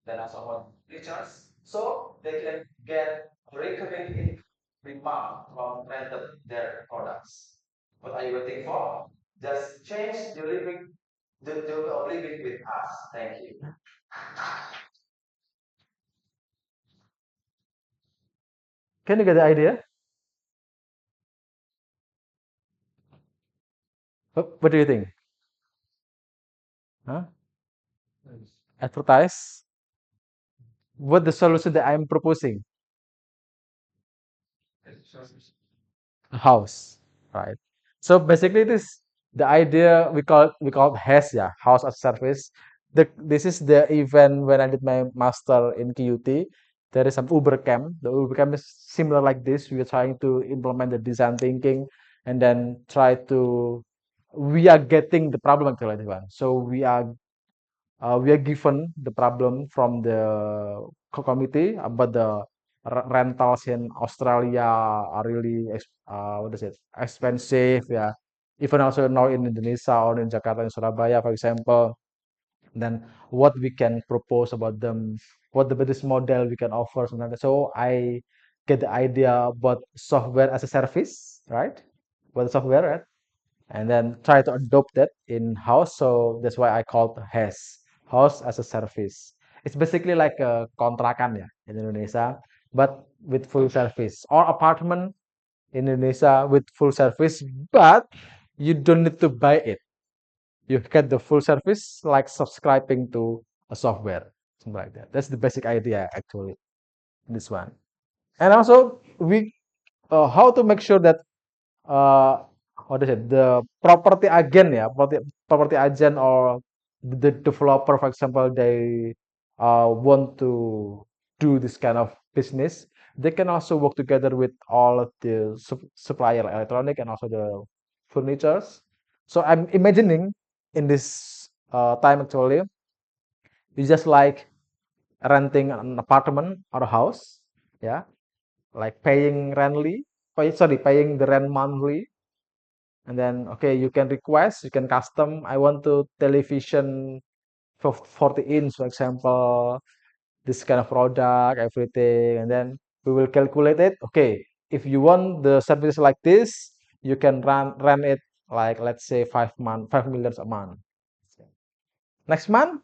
then also on recharge, so they can get recurring income month from rented their products. What are you waiting for? Just change the way of living with us. Thank you. Can you get the idea? What do you think? Huh? Advertise? What the solution that I'm proposing? A house, right? So basically, the idea we call HAS, yeah, house as service. This is the event when I did my master in QUT. There is some Uber camp. The Uber camp is similar like this. We are trying to implement the design thinking and then try to. We are getting the problem actually, everyone. So we are given the problem from the committee about the rentals in Australia are really what is it, expensive, yeah. Even also now in Indonesia or in Jakarta and Surabaya, for example. Then what we can propose about them, what the business model we can offer, something like that. So I get the idea about software as a service, right? What software, right? And then try to adopt that in house. So that's why I called HAS, house as a service. It's basically like a kontrakan ya in Indonesia, but with full service, or apartment in Indonesia with full service, but you don't need to buy it. You get the full service like subscribing to a software, something like that. That's the basic idea actually. This one, and also we how to make sure that uh, what is it? The property agent, yeah, property agent or the developer, for example, they want to do this kind of business. They can also work together with all of the supplier electronic and also the furnitures. So I'm imagining in this time actually, it's just like renting an apartment or a house, yeah, like paying paying the rent monthly. And then okay, you can request, you can custom, I want to television for 40 inch, for example, this kind of product, everything. And then we will calculate it. Okay, if you want the service like this, you can run it like, let's say, 5 month 5 million a month. Next month,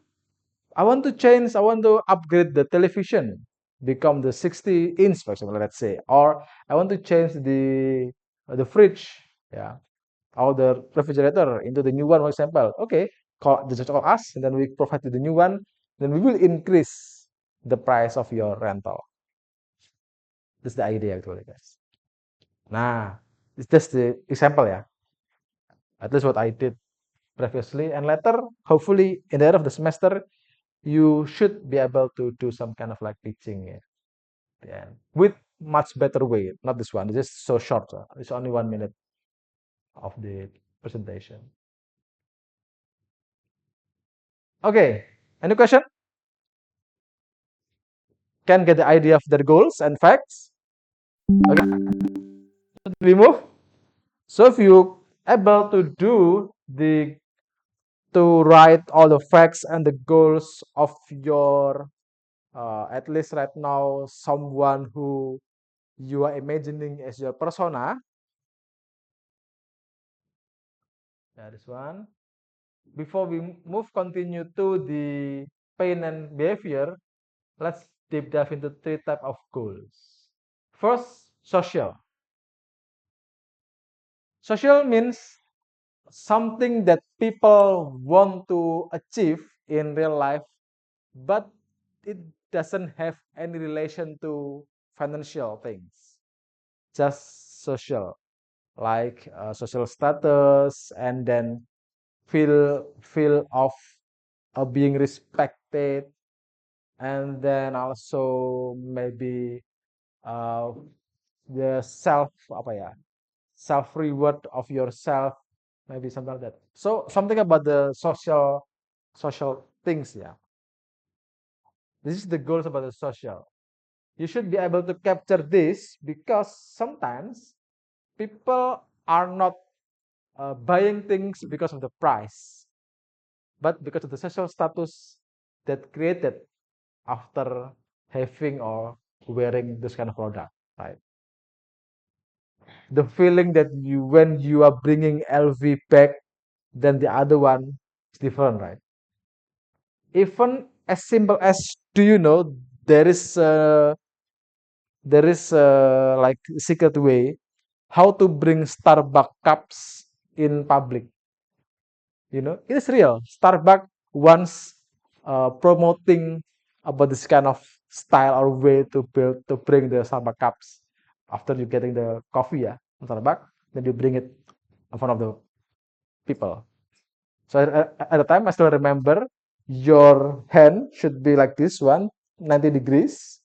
I want to upgrade the television, become the 60 inch, for example, let's say. Or I want to change the fridge, yeah, or the refrigerator into the new one, for example. Okay, just call us, and then we provide you the new one. Then we will increase the price of your rental. That's the idea actually, guys. Nah, it's just the example, yeah. At least what I did previously, and later, hopefully, in the end of the semester, you should be able to do some kind of like teaching, yeah, at the end, with much better way. Not this one. It's just so short. It's only 1 minute of the presentation. Okay, any question? Can get the idea of their goals and facts. Okay, we move. So if you able to do the to write all the facts and the goals of your at least right now someone who you are imagining as your persona. That is one. Before we continue to the pain and behavior, let's deep dive into three type of goals. First, social. Social means something that people want to achieve in real life, but it doesn't have any relation to financial things, just social, like social status, and then feel of being respected, and then also maybe uh, the self reward of yourself, maybe something like that. So something about the social things, yeah. This is the goals about the social. You should be able to capture this because sometimes people are not buying things because of the price, but because of the social status that created after having or wearing this kind of product, right? the feeling that you when you are bringing LV back, then the other one is different, right? Even as simple as, do you know, there is like secret way how to bring Starbucks cups in public. It is real. Starbucks once promoting about this kind of style or way to bring the Starbucks cups after you getting the coffee, yeah, from Starbucks, then you bring it in front of the people. So at the time, I still remember your hand should be like this one, 90 degrees,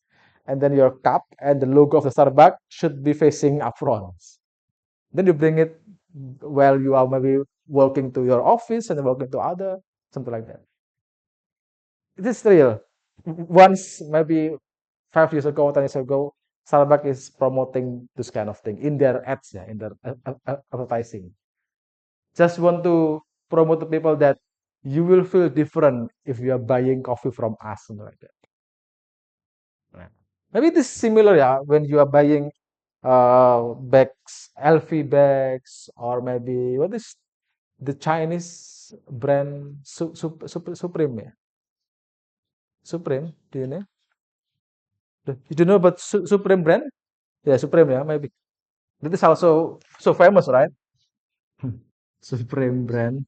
and then your cup and the logo of the Starbucks should be facing up front. Then you bring it while you are maybe walking to your office and then walking to other, something like that. It is real. Once, maybe 5 years ago, 10 years ago, Starbucks is promoting this kind of thing in their ads, yeah, in their advertising. Just want to promote to people that you will feel different if you are buying coffee from us, something like that. Nah, maybe it is similar, yeah, when you are buying bags, LV bags, or maybe what is the Chinese brand Supreme, yeah? Supreme, do you know? You do know about Supreme brand? Yeah, Supreme, yeah, maybe. That is also so famous, right? Supreme brand.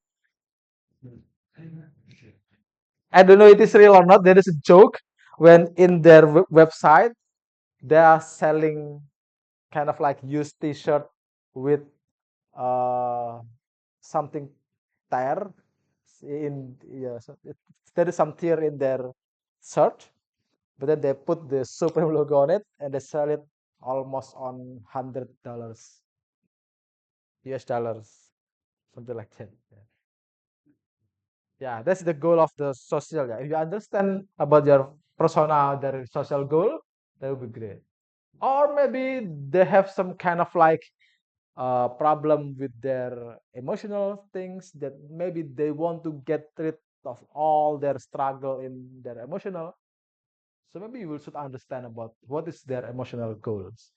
I don't know it is real or not. There is a joke when in their website they are selling kind of like used T-shirt with uh something tear in, yeah, so there is some tear in their shirt, but then they put the Supreme logo on it and they sell it almost on $100 US dollars, something like that. Yeah. Yeah, that's the goal of the social. Yeah, if you understand about your persona, their social goal, that would be great. Or maybe they have some kind of like problem with their emotional things that maybe they want to get rid of all their struggle in their emotional. So maybe you should understand about what is their emotional goals.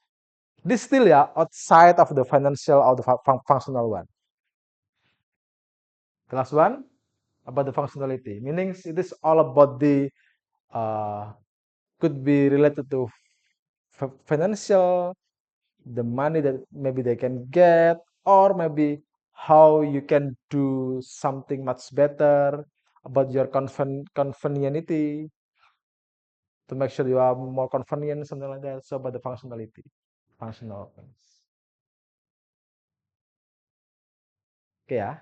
This still, yeah, outside of the financial or the functional one. The last one about the functionality, meaning it is all about the uh, could be related to financial, the money that maybe they can get, or maybe how you can do something much better about your conveniency to make sure you are more convenient, something like that. So about the functionality, functional things. Okay, ya.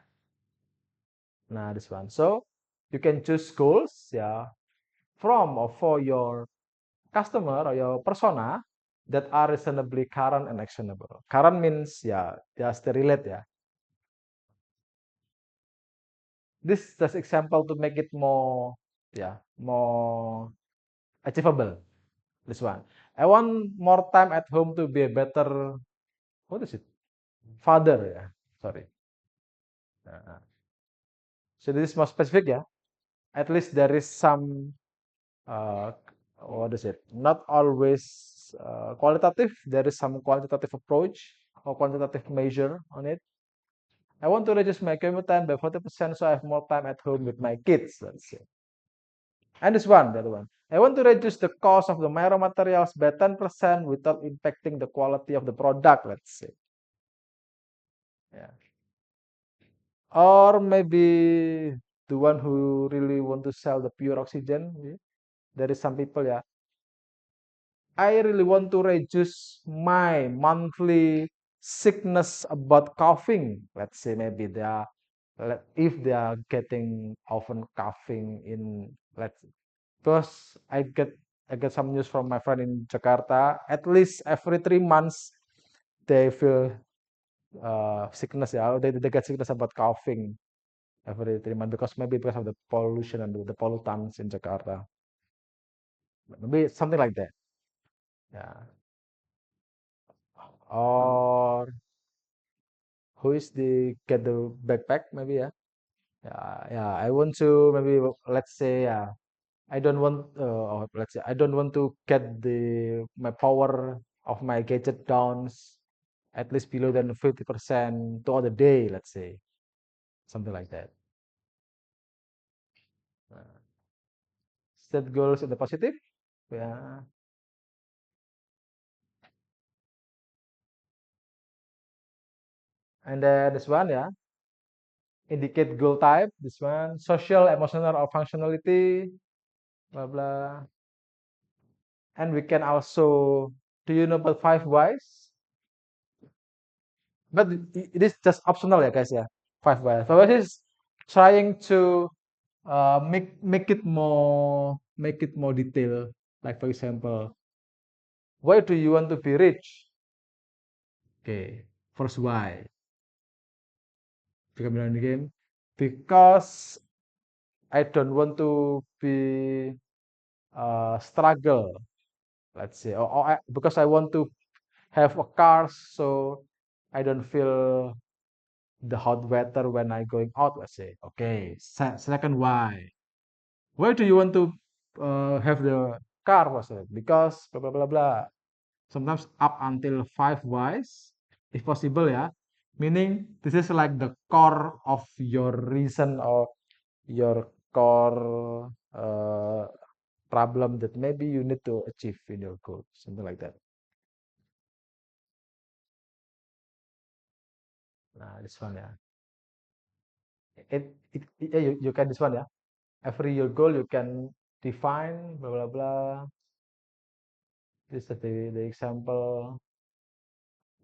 Nah, this one. So you can choose goals, yeah, from or for your customer or your persona that are reasonably current and actionable. Current means, yeah, just relate, yeah. This just example to make it more, yeah, more achievable. This one. I want more time at home to be a better, what is it? Father, yeah. Sorry. Uh, so this is more specific, yeah. At least there is some, uh, what is it? Not always qualitative. There is some quantitative approach or quantitative measure on it. I want to reduce my commute time by 40% so I have more time at home with my kids. Let's say. And this one, the other one. I want to reduce the cost of the raw materials by 10% without impacting the quality of the product, let's say. Yeah. Or maybe the one who really want to sell the pure oxygen. Yeah. There is some people, yeah. I really want to reduce my monthly sickness about coughing. Let's say maybe they are, if they are getting often coughing in, let's, because I get some news from my friend in Jakarta. At least every 3 months they feel sickness. Yeah, they get sickness about coughing every 3 months because maybe because of the pollution and the pollutants in Jakarta. Maybe something like that. Yeah. Or who is the get the backpack? Maybe, yeah. Yeah, yeah. I want to maybe, let's say, I don't want or let's say I don't want to get the my power of my gadget down at least below than 50% throughout the day, let's say, something like that. Set goals in the positive, yeah. And then this one, yeah, indicate goal type. This one, social, emotional, or functionality, blah blah. And we can also, do you know about 5 whys? But it is just optional, yeah, guys. Yeah, 5 whys. 5 whys is trying to make it more detailed. Like for example, why do you want to be rich? Okay, first why. Become in the game because I don't want to be struggle. Let's say, because I want to have a car, so I don't feel the hot weather when I going out. Let's say, okay. Second why. Why do you want to have the car? Was it because blah blah blah blah. Sometimes up until 5 whys, if possible, yeah. Meaning this is like the core of your reason or your core problem that maybe you need to achieve in your goal, something like that. Nah, this one, yeah. Yeah, you can this one, yeah. Every your goal you can define blah blah blah. This is the example.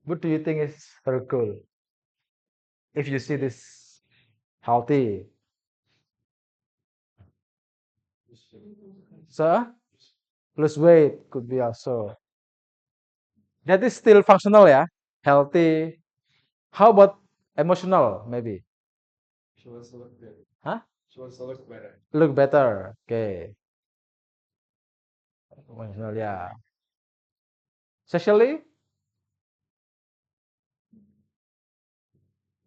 What do you think is her goal? If you see this healthy, so lose weight could be also. That is still functional, yeah. Healthy. How about emotional, maybe? She wants to look better. Huh? She wants to look better. Look better. Okay. Emotional, yeah. Socially,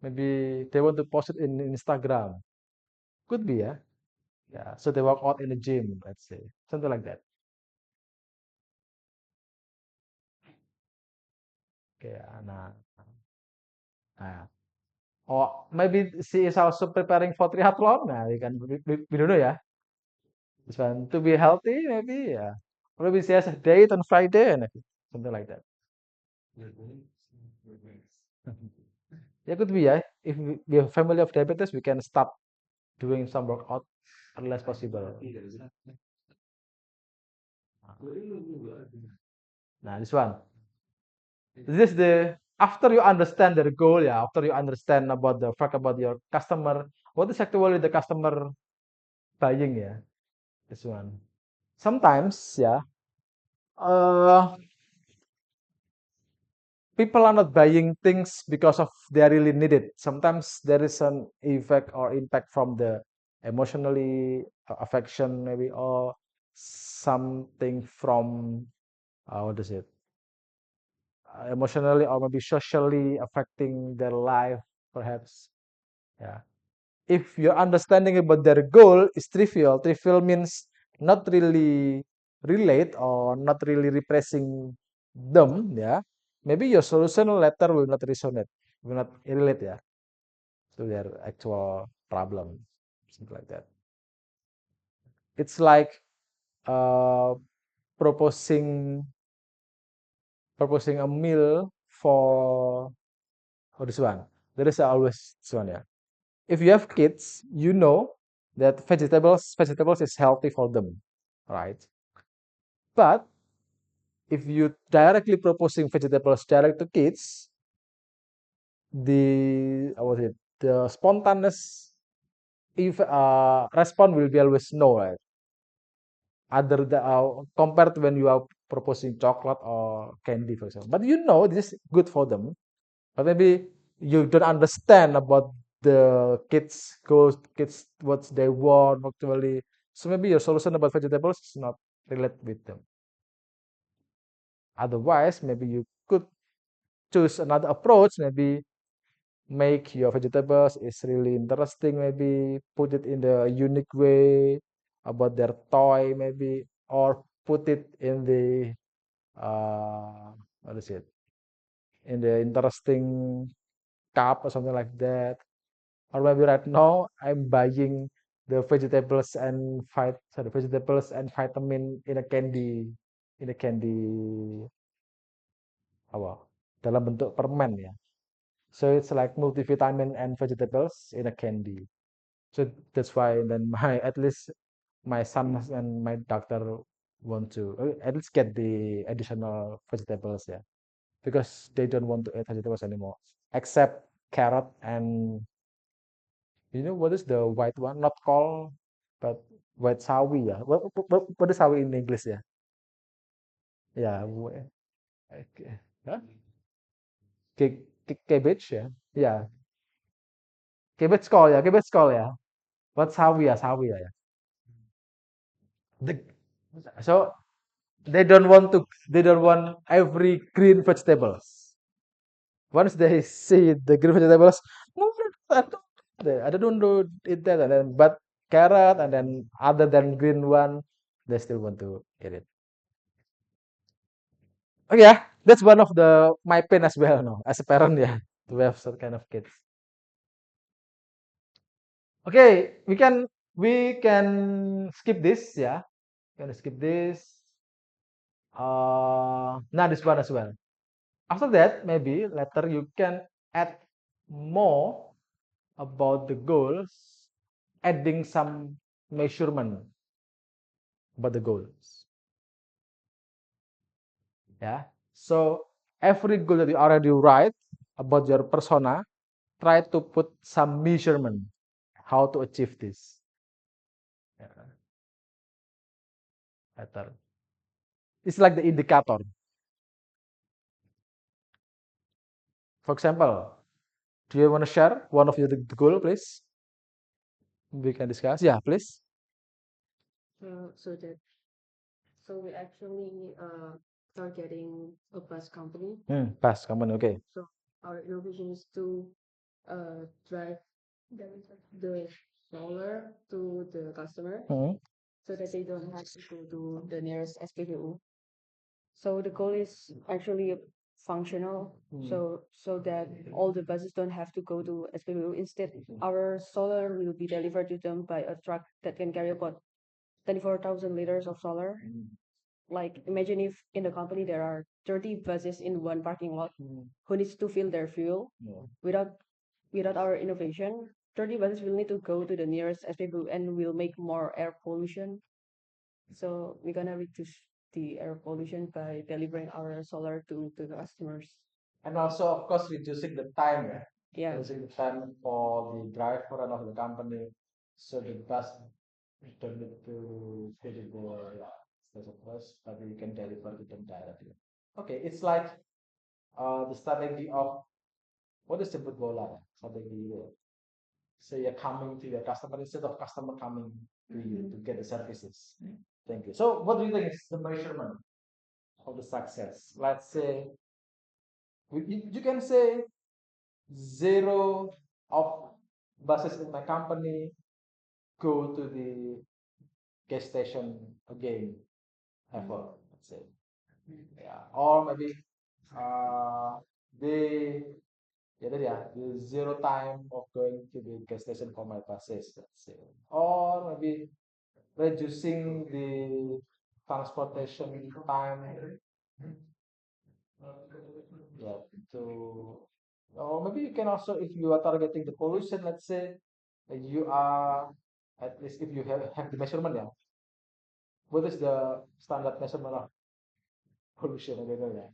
maybe they want to post it in Instagram. Could be, yeah. Yeah. So they work out in the gym, let's say. Something like that. Okay. Nah. Or maybe she is also preparing for triathlon. Nah, we don't know, yeah. This one to be healthy, maybe, yeah. Or maybe she has a date on Friday and something like that. Yeah, could be, yeah. If we have family of diabetes, we can stop doing some workout unless possible. Nah, this one. This is the after you understand their goal, yeah. After you understand about the fact about your customer, what is actually the customer buying, yeah. This one. Sometimes, yeah. Uh, People are not buying things because of they really need it. Sometimes there is an effect or impact from the emotionally affection maybe or something from what is it emotionally or maybe socially affecting their life perhaps, yeah. If your understanding about their goal is trivial means not really relate or not really repressing them, yeah. Maybe your solution later will not resonate, will not relate, yeah, to their actual problem, something like that. It's like uh, proposing proposing a meal for this one. There is always this one, yeah. If you have kids, you know that vegetables is healthy for them, right? But if you directly proposing vegetables direct to kids, the what was it? The spontaneous if response will be always no, right? Other than compared to when you are proposing chocolate or candy, for example. But you know this is good for them. But maybe you don't understand about the kids goals, kids what they want actually. So maybe your solution about vegetables is not relate with them. Otherwise, maybe you could choose another approach. Maybe make your vegetables is really interesting. Maybe put it in the unique way about their toy. Maybe or put it in the what is it? in the interesting cup or something like that. Or maybe right now I'm buying the vegetables and vitamin in a candy apa dalam bentuk permen ya. So it's like multivitamin and vegetables in a candy. So that's why then my at least my son and my doctor want to at least get the additional vegetables, yeah, because they don't want to eat vegetables anymore, except carrot and what is the white one? Not called, but white sawi, yeah. What is sawi in English, yeah? Yeah, okay. Huh? Cabbage, yeah, yeah. Cabbage call, yeah. What sawi, yeah. The, so they don't want every green vegetables. Once they see the green vegetables, no, I don't want to eat that. And then, but carrot and then other than green one, they still want to eat it. Oh yeah, that's one of the my pain as well, no, as a parent, yeah, to have such kind of kids. Okay, we can skip this, yeah. Can skip this. Now this one as well. After that, maybe later you can add more about the goals, adding some measurement about the goals. Yeah. So every goal that you already write about your persona, try to put some measurement how to achieve this. Yeah, better. It's like the indicator. For example, do you want to share one of your the goal, please? We can discuss. Yeah, please. So that so we actually targeting a bus company. Pass, company. Okay. So our innovation is to drive the solar to the customer so that they don't have to go to the nearest SPBU. So the goal is actually functional, so that all the buses don't have to go to SPBU. Instead, our solar will be delivered to them by a truck that can carry about 24,000 liters of solar. Like imagine if in the company there are 30 buses in one parking lot who needs to fill their fuel. Without our innovation, 30 buses will need to go to the nearest SPBU and will make more air pollution. So we're gonna reduce the air pollution by delivering our solar to the customers. And also, of course, reducing the time, yeah. Yeah. Reducing the time for the driver and of the company, so the bus don't need to go to the station first, but you can deliver to them directly. Okay, it's like the strategy of what is the bola strategy. So you're coming to your customer instead of customer coming to you to get the services. Thank you. So what do you think is the measurement of the success? Let's say you can say zero of buses in my company go to the gas station again ever, let's say. Yeah. Or maybe they the zero time of going to the gas station for my buses, let's say. Or maybe reducing the transportation time, yeah, to or maybe you can also, if you are targeting the pollution, let's say you are at least, if you have the measurement, yeah, what is the standard measurement of pollution? I don't know, yeah.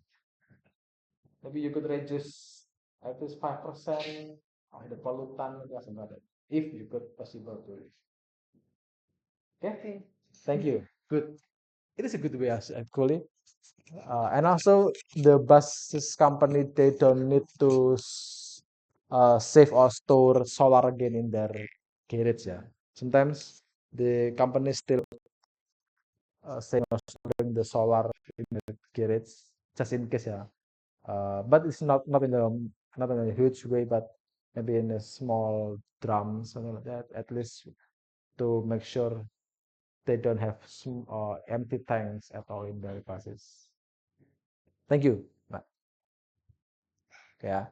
Maybe you could reduce at least 5% of the pollutant or something like that, if you could possible to. Okay, thank you. Good. It is a good way actually. And also the buses company, they don't need to save or store solar again in their garage, yeah. Sometimes the company still save or storing the solar in the garage just in case, yeah. But it's not in a huge way, but maybe in a small drum, something like that, at least to make sure they don't have empty tanks at all in their buses. Thank you. ya.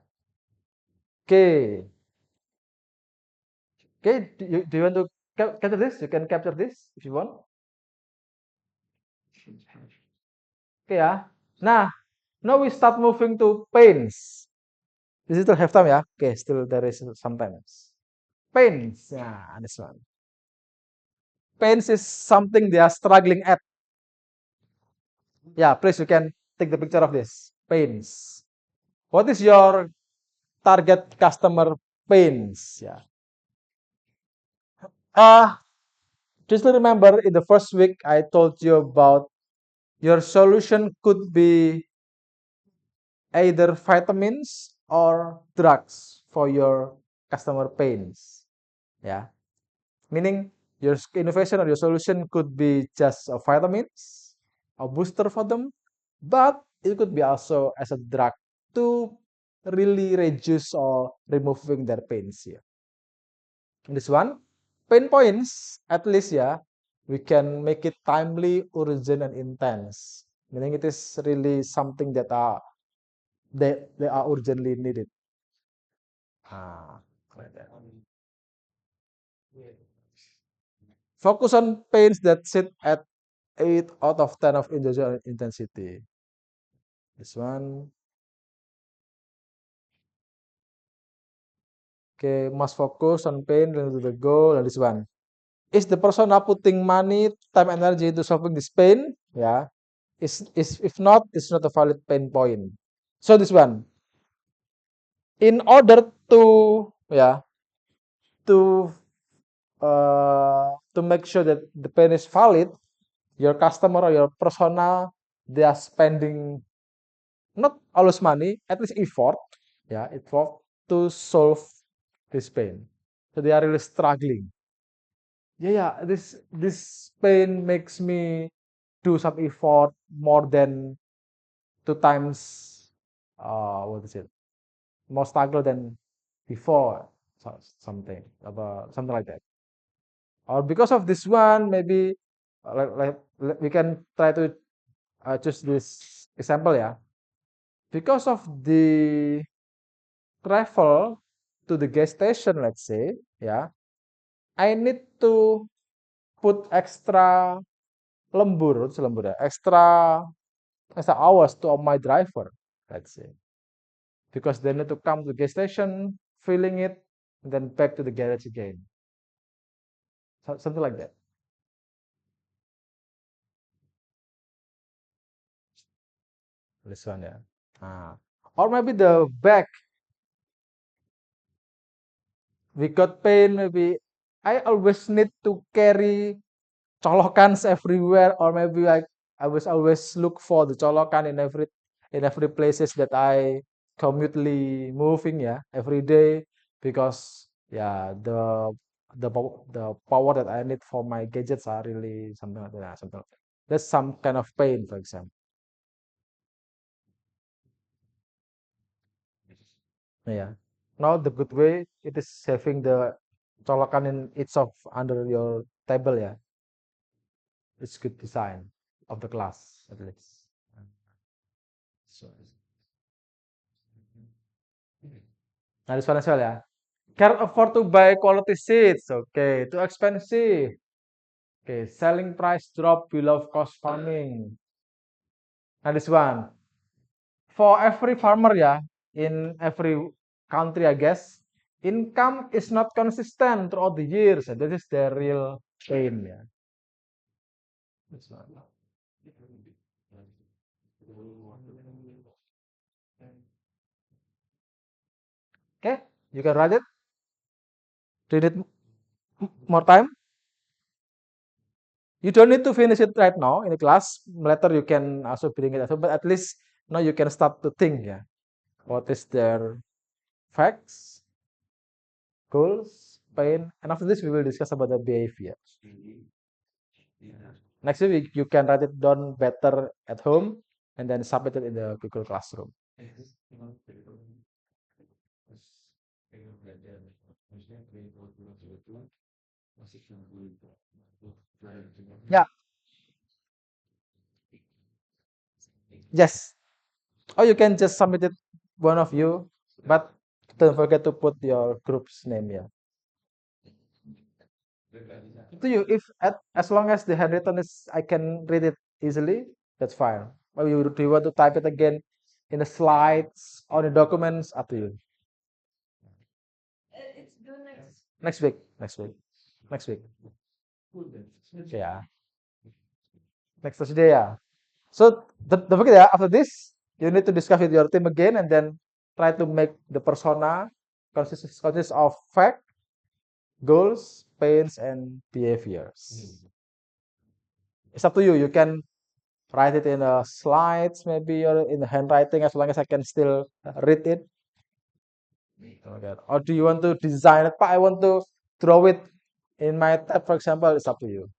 Oke. Okay, do you want to capture this? You can capture this if you want. Okay ya. Nah, now we start moving to pains. This is still have time ya. Okay, still there is some time. Pains. Yeah, this one. Pains is something they are struggling at. Yeah, please you can take the picture of this. Pains. What is your target customer pains? Yeah. Uh, just remember in the first week I told you about your solution could be either vitamins or drugs for your customer pains. Yeah. Meaning your innovation or your solution could be just a vitamins, a booster for them, but it could be also as a drug to really reduce or removing their pains here. This one, pain points, at least yeah, we can make it timely, urgent, and intense. Meaning it is really something that they are urgently needed. Like that. Focus on pains that sit at 8 out of 10 of individual intensity. This one. Okay, must focus on pain related to the goal. And this one. Is the person not putting money, time, energy into solving this pain? Yeah. Is if not, it's not a valid pain point. So this one. In order to to to make sure that the pain is valid, your customer or your persona they are spending not always money, at least effort, effort to solve this pain. So they are really struggling. This pain makes me do some effort more than two times. What is it? More struggle than before. Something about something like that. Or because of this one, maybe we can try to choose this example, yeah. Because of the travel to the gas station, let's say, yeah, I need to put extra lembur, it's lembur ya, extra hours to my driver, let's say, because they need to come to the gas station, filling it, and then back to the garage again, something like that. This one, yeah. Or maybe the back, we got pain, maybe I always need to carry colokans everywhere, or maybe like I was always look for the colokan in every places that I commutely moving, yeah, every day, because yeah the power that I need for my gadgets are really something like that, something like that. That's some kind of pain, for example. Yeah. Now the good way it is having the colokan in each of under your table, yeah. It's good design of the class at least. So, nah, this one as well ya. Can't afford to buy quality seats. Okay, too expensive. Okay, selling price drop below cost farming. Nah, this one. For every farmer ya, in every country I guess, income is not consistent throughout the years. This is the real pain ya. This one. Okay, you can write it. Do you need more time? You don't need to finish it right now in the class. Later you can also bring it, but at least now you can start to think, yeah. What is their facts, goals, pain, and after this we will discuss about the behavior. Next week you can write it down better at home and then submit it in the Google Classroom. Yeah. Yes. Or you can just submit it one of you But don't forget to put your group's name here. To you, if as long as the handwritten is, I can read it easily, that's fine. Or do you want to type it again in the slides or the documents? Up to you. It's due Next week. Next week. Next week. Yeah. Next Thursday, yeah. So don't forget ya, after this, you need to discuss with your team again and then try to make the persona consists of fact, goals, pains, and behaviors. It's up to you. You can write it in slides maybe or in the handwriting as long as I can still read it. Okay. Or do you want to design it? But I want to draw it in my tab, for example. It's up to you.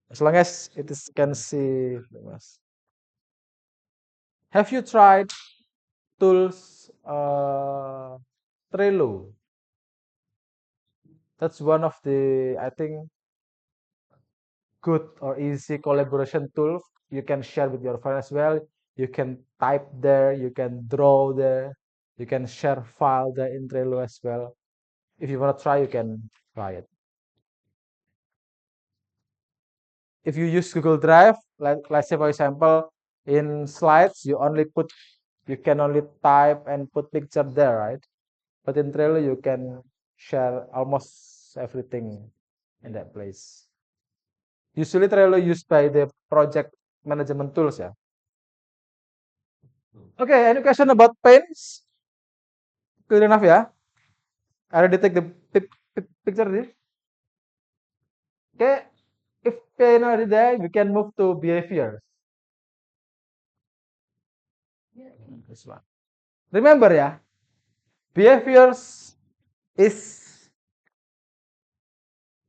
As long as it is can see. Have you tried tools Trello? That's one of the, I think, good or easy collaboration tool you can share with your friends as well. You can type there, you can draw there, you can share file there in Trello as well. If you want to try, you can try it. If you use Google Drive, let's say for example, in slides, you can only type and put picture there, right? But in Trello, you can share almost everything in that place. Usually Trello used by the project management tools, yeah. Okay, any question about paints? Clear enough, yeah? I already take the picture here. Okay, if paint already there, we can move to behaviors. This one. Remember, yeah, behaviors is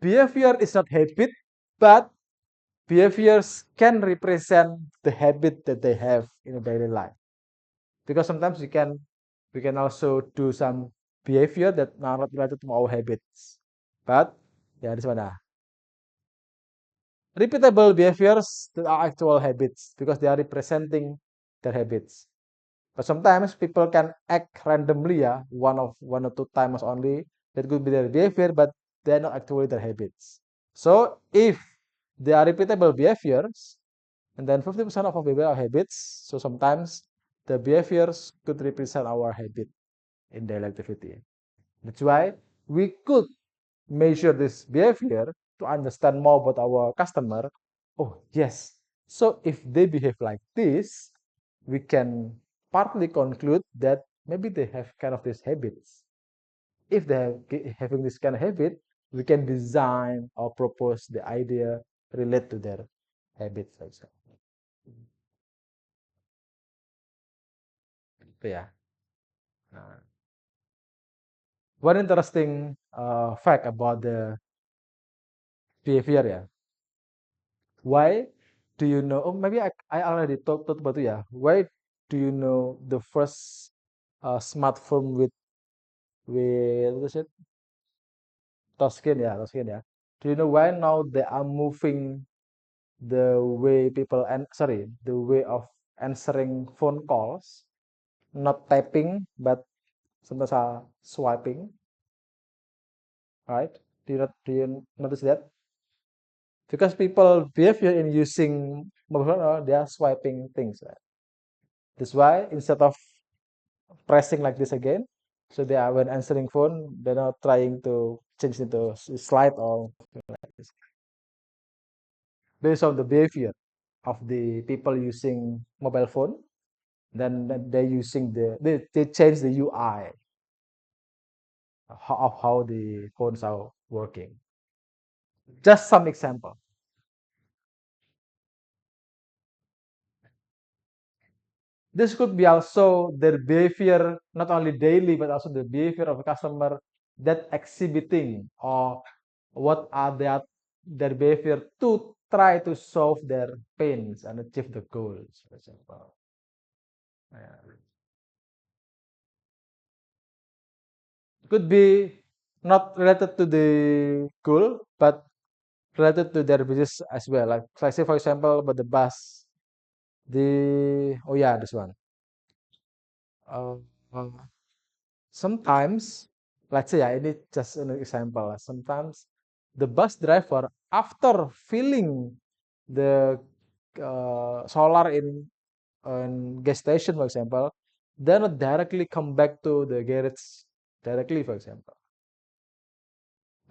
behavior is not habit, but behaviors can represent the habit that they have in a daily life. Because sometimes we can also do some behavior that are not related to our habits. But yeah, this one. Repeatable behaviors that are actual habits because they are representing their habits. But sometimes people can act randomly, yeah, one or two times only. That could be their behavior, but they're not actually their habits. So if they are repeatable behaviors, and then 50% of our behavior are habits, so sometimes the behaviors could represent our habit in daily activity. That's why we could measure this behavior to understand more about our customer. Oh, yes. So if they behave like this, we can partly conclude that maybe they have kind of these habits. If they have having this kind of habit, we can design or propose the idea relate to their habits, for example. So, yeah. One interesting fact about the behavior, yeah. Why do you know? Oh, maybe I already talked about it, yeah. Why do you know the first smartphone with what is it? Touchscreen, yeah, touchscreen, yeah. Do you know why now they are moving the way people and sorry, the way of answering phone calls, not typing, but sometimes are swiping, right? Do you notice that? Because people behavior in using mobile phone, they are swiping things, right? That's why instead of pressing like this again, so they are when answering phone, they're not trying to change into slide or like this. Based on the behavior of the people using mobile phone, then they're using they change the UI of how the phones are working. Just some example. This could be also their behavior, not only daily, but also the behavior of a customer that exhibiting or what are their behavior to try to solve their pains and achieve the goals, for example. Yeah. Could be not related to the goal, but related to their business as well. Like say for example about the bus Oh yeah, this one. Uh, Sometimes, let's say, I need just an example. Sometimes the bus driver, after filling the solar in gas station, for example, then directly come back to the garage directly, for example.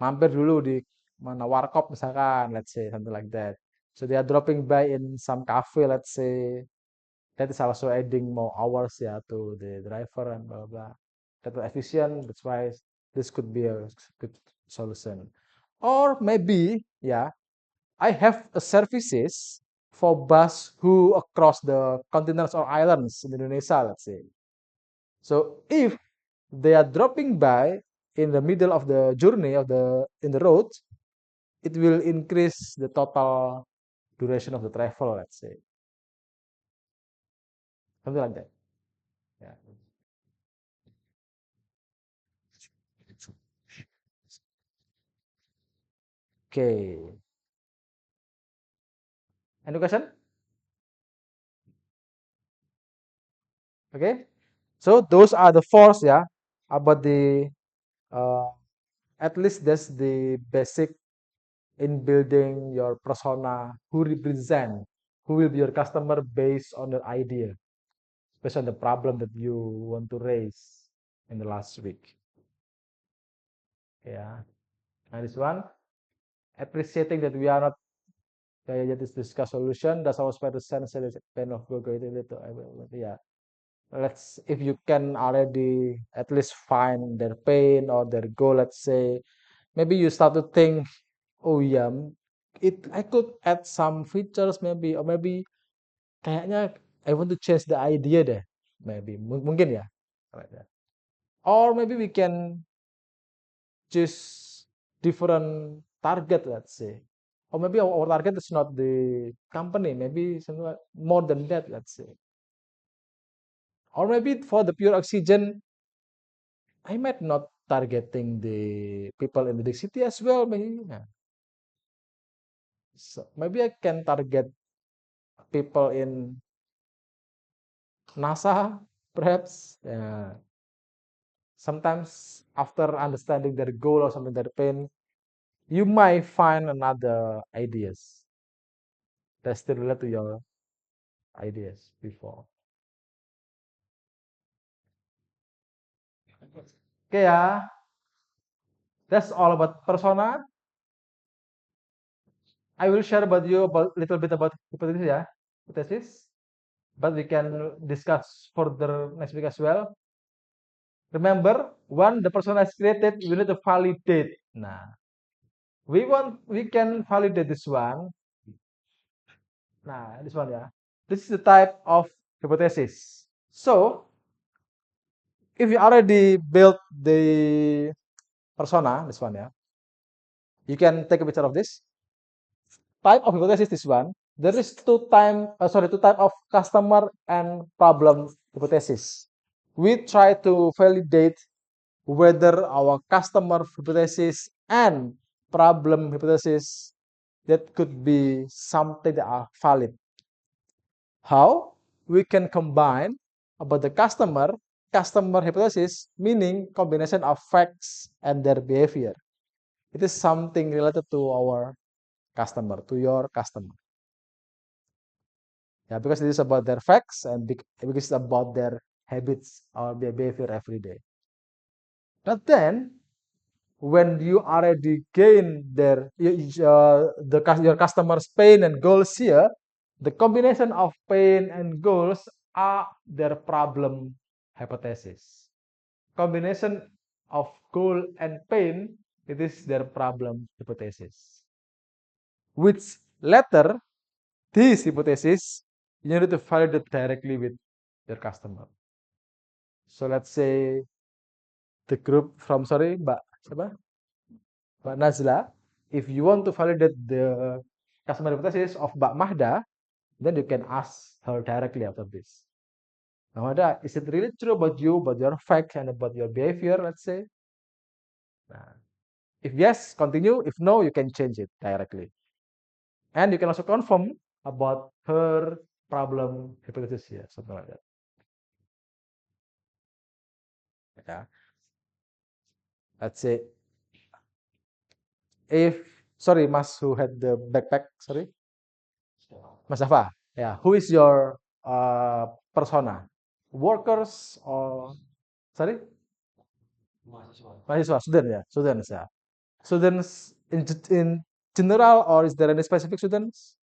Mampir dulu di mana warkop misalkan, let's say something like that. So they are dropping by in some cafe, let's say. That is also adding more hours ya to the driver and blah blah. That efficient. That's why this could be a good solution. Or maybe yeah, I have a services for bus who across the continents or islands in Indonesia, let's say. So if they are dropping by in the middle of the journey of the in the road, it will increase the total duration of the travel, let's say. Something like that. Yeah. Okay. Any question? Okay. So those are the fours, yeah, about the uh, at least that's the basic in building your persona, who will be your customer based on your idea, based on the problem that you want to raise in the last week. Yeah. And this one, appreciating that we are not kayak just discuss solution, that's our better sense pen of go itu yeah. Let's if you can already at least find their pain or their goal, let's say, maybe you start to think, oh yeah, I could add some features maybe, or maybe kayaknya I want to change the idea deh, maybe mungkin ya, like that. Or maybe we can choose different target, let's say, or maybe our target is not the company, maybe something like more than that, let's say, or maybe for the pure oxygen I might not targeting the people in the big city as well, maybe. Yeah. So maybe I can target people in NASA, perhaps. Yeah. Sometimes after understanding their goal or something their pain, you might find another ideas that still relate to your ideas before. Okay, ya. That's all about persona. I will share about you about little bit about hypothesis, ya. Hypothesis. But we can discuss further next week as well. Remember, when the persona is created, we need to validate. Nah, we can validate this one. Nah, this one, yeah. This is the type of hypothesis. So, if you already built the persona, this one, yeah, you can take a picture of this. Type of hypothesis, this one. There is two type of customer and problem hypothesis. We try to validate whether our customer hypothesis and problem hypothesis that could be something that are valid. How? We can combine about the customer hypothesis, meaning combination of facts and their behavior. It is something related to our customer, to your customer. Yeah, because it is about their facts and because it's about their habits or their behavior every day. But then when you already gain your customers' pain and goals here, the combination of pain and goals are their problem hypothesis. Combination of goal and pain, it is their problem hypothesis. Which latter, this hypothesis, you need to validate directly with your customer. So let's say the group from Mbak siapa? Mbak Nazla, if you want to validate the customer hypothesis of Mbak Mahda, then you can ask her directly after this. Mahda, is it really true about you, about your facts and about your behavior, let's say? Nah, if yes, continue. If no, you can change it directly. And you can also confirm about her problem hypothesis, yeah, something like that. Yeah. Let's say sorry, Mas, who had the backpack, sorry, Mas Dava. Yeah, who is your persona? Workers or sorry, mahasiswa, student, yeah, students, yeah. Students in general, or is there any specific students?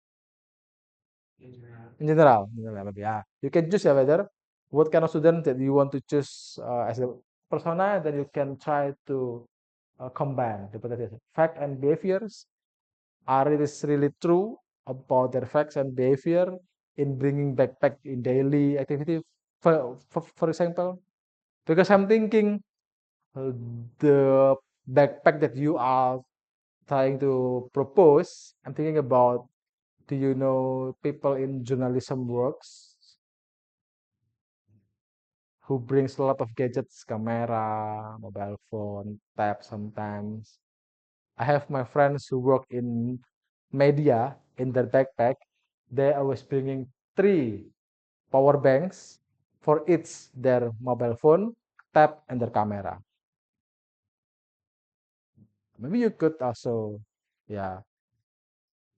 In general, maybe, yeah. You can choose, yeah, whether what kind of student that you want to choose as a persona, then you can try to combine the hypothesis. Fact and behaviors. Are it is really true about their facts and behavior in bringing backpack in daily activity, for example? Because I'm thinking uh, the backpack that you are trying to propose, I'm thinking about, do you know people in journalism works who brings a lot of gadgets, camera, mobile phone, tab sometimes. I have my friends who work in media in their backpack. They always bringing 3 power banks for each their mobile phone, tab, and their camera. Maybe you could also, yeah,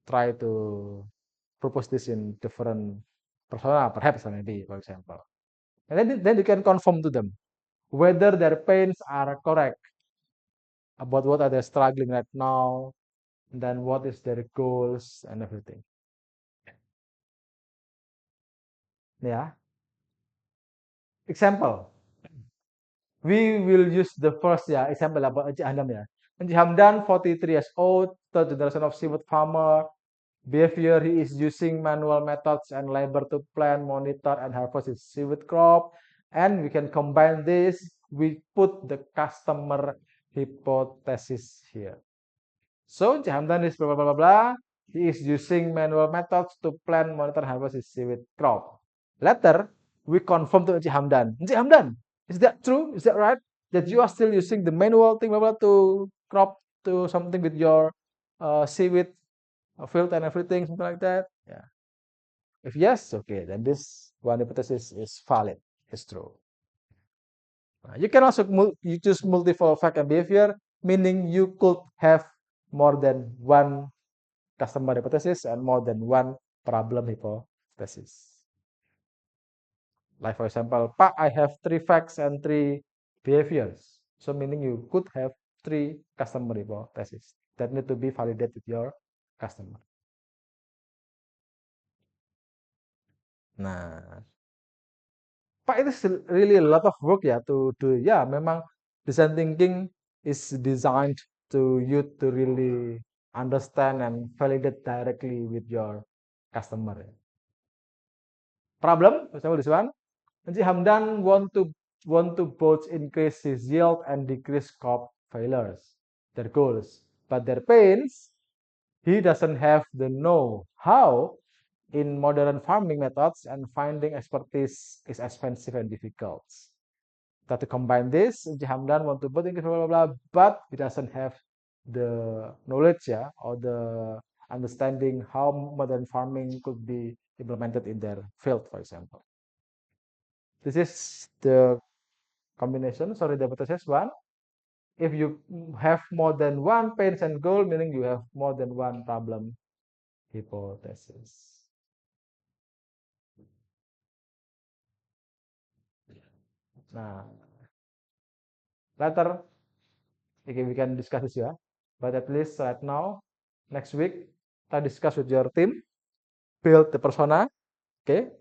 try to propose this in different persona, perhaps, maybe, for example. And then you can confirm to them whether their pains are correct about what are they struggling right now, and then what is their goals and everything. Yeah. Example. We will use the first, yeah, example about Encik Hamdan, yeah. Encik Hamdan, 43 years old, third generation of seafood farmer. Behavior, he is using manual methods and labor to plant, monitor, and harvest his seaweed crop. And we can combine this. We put the customer hypothesis here. So Encik Hamdan is blah, blah, blah, blah, blah. He is using manual methods to plant, monitor, and harvest his seaweed crop. Later, we confirm to Encik Hamdan. Encik Hamdan, is that true? Is that right? That you are still using the manual thing, blah, blah, to crop to something with your seaweed field and everything, something like that? Yeah. If yes, okay, then this one hypothesis is valid. It's true. You can also you choose multiple fact and behavior, meaning you could have more than one customer hypothesis and more than one problem hypothesis. Like for example, Pak, I have 3 facts and 3 behaviors. So meaning you could have 3 customer hypotheses that need to be validated with your customer. Nah, Pak, it is really a lot of work ya to do. Ya, memang design thinking is designed to you to really understand and validate directly with your customer. Problem, for example, this one. Encik Hamdan want to both increase his yield and decrease crop failures, their goals. But their pains, he doesn't have the know-how in modern farming methods, and finding expertise is expensive and difficult. That to combine this, Encik Hamdan want to both increase blah, blah, blah, but he doesn't have the knowledge, yeah, or the understanding how modern farming could be implemented in their field, for example. This is the combination, sorry, the hypothesis one. If you have more than one pains and goal, meaning you have more than one problem hypothesis. Nah, later, okay, we can discuss this, yeah. But at least right now, next week, kita discuss with your team, build the persona, okay,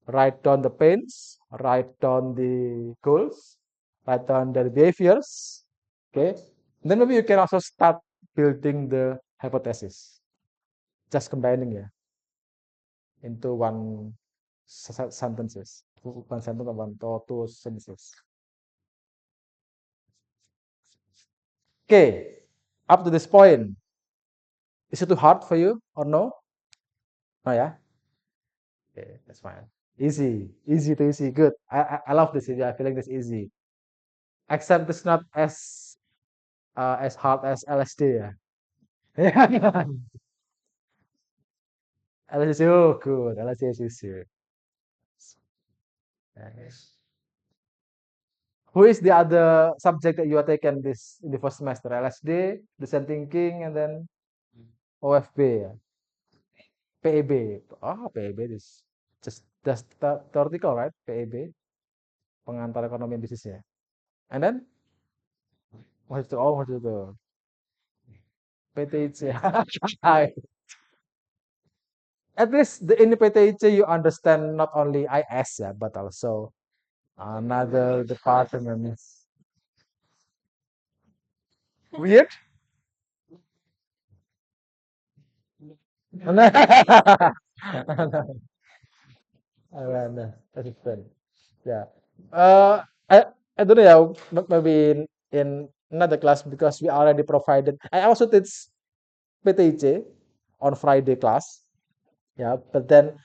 write down the pains, write down the goals, write down the behaviors, okay. And then maybe you can also start building the hypothesis, just combining, yeah, into one sentences, one sentence or 2 sentences. Okay, up to this point, is it too hard for you or no? No, yeah. Okay, that's fine. Easy to easy. Good. I love this. Yeah, I feel like this easy. Except it's not as hard as LSD. Yeah. LSD, oh good. LSD is easy. Yes. Who is the other subject that you are taking this in the first semester? LSD, design thinking, and then OFB, ya? PEB. Oh, PEB is just theoretical, right? PEB, pengantar ekonomi dan bisnisnya. And then what is itu? PTIC. At least in the PTIC you understand not only IS ya, but also another department. Weird? Assistant. Yeah. Uh, I I don't know. Yeah, maybe in another class because we already provided. I also teach PTIC on Friday class. Yeah, but then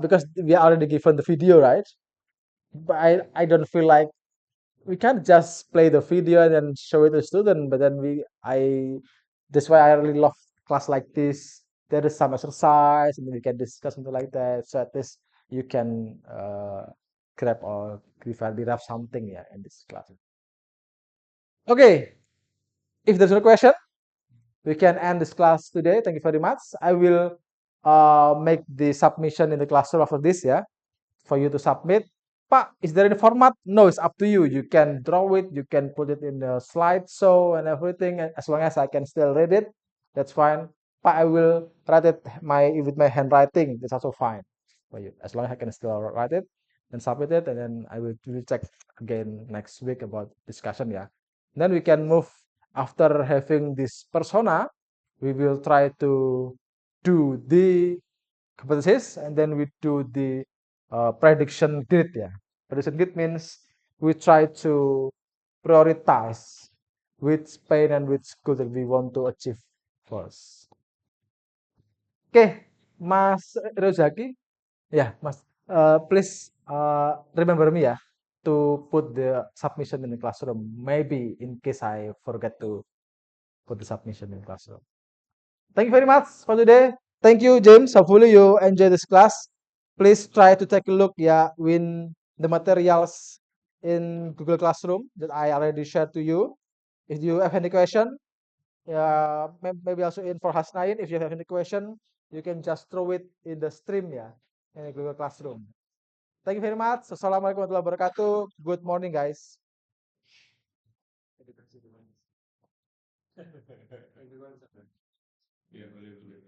because we are already given the video, right? But I don't feel like we can't just play the video and then show it to student. But then that's why I really love class like this. There is some exercise and then we can discuss something like that. So at least you can grab or derive something, yeah, in this class. Okay, if there's no question, we can end this class today. Thank you very much. I will make the submission in the classroom after this, yeah, for you to submit. Pak, is there any format? No, it's up to you. You can draw it, you can put it in the slideshow and everything. And as long as I can still read it, that's fine. Pak, I will write it with my handwriting. That's also fine for you. As long as I can still write it and submit it, and then I will check again next week about discussion, yeah. Then we can move after having this persona. We will try to do the hypothesis and then we do the prediction grid, ya. Prediction grid means we try to prioritize which pain and which goal that we want to achieve first. Okay, Mas Rozaki, yeah, Mas, please remember me, ya, to put the submission in the classroom. Maybe in case I forget to put the submission in the classroom. Thank you very much for today. Thank you, James. Hopefully you enjoy this class. Please try to take a look, yeah, in the materials in Google Classroom that I already shared to you. If you have any question, yeah, maybe also in for Hasnain, if you have any question, you can just throw it in the stream, yeah, in Google Classroom. Thank you very much. Assalamualaikum warahmatullahi wabarakatuh. Good morning, guys. Iya, boleh, boleh.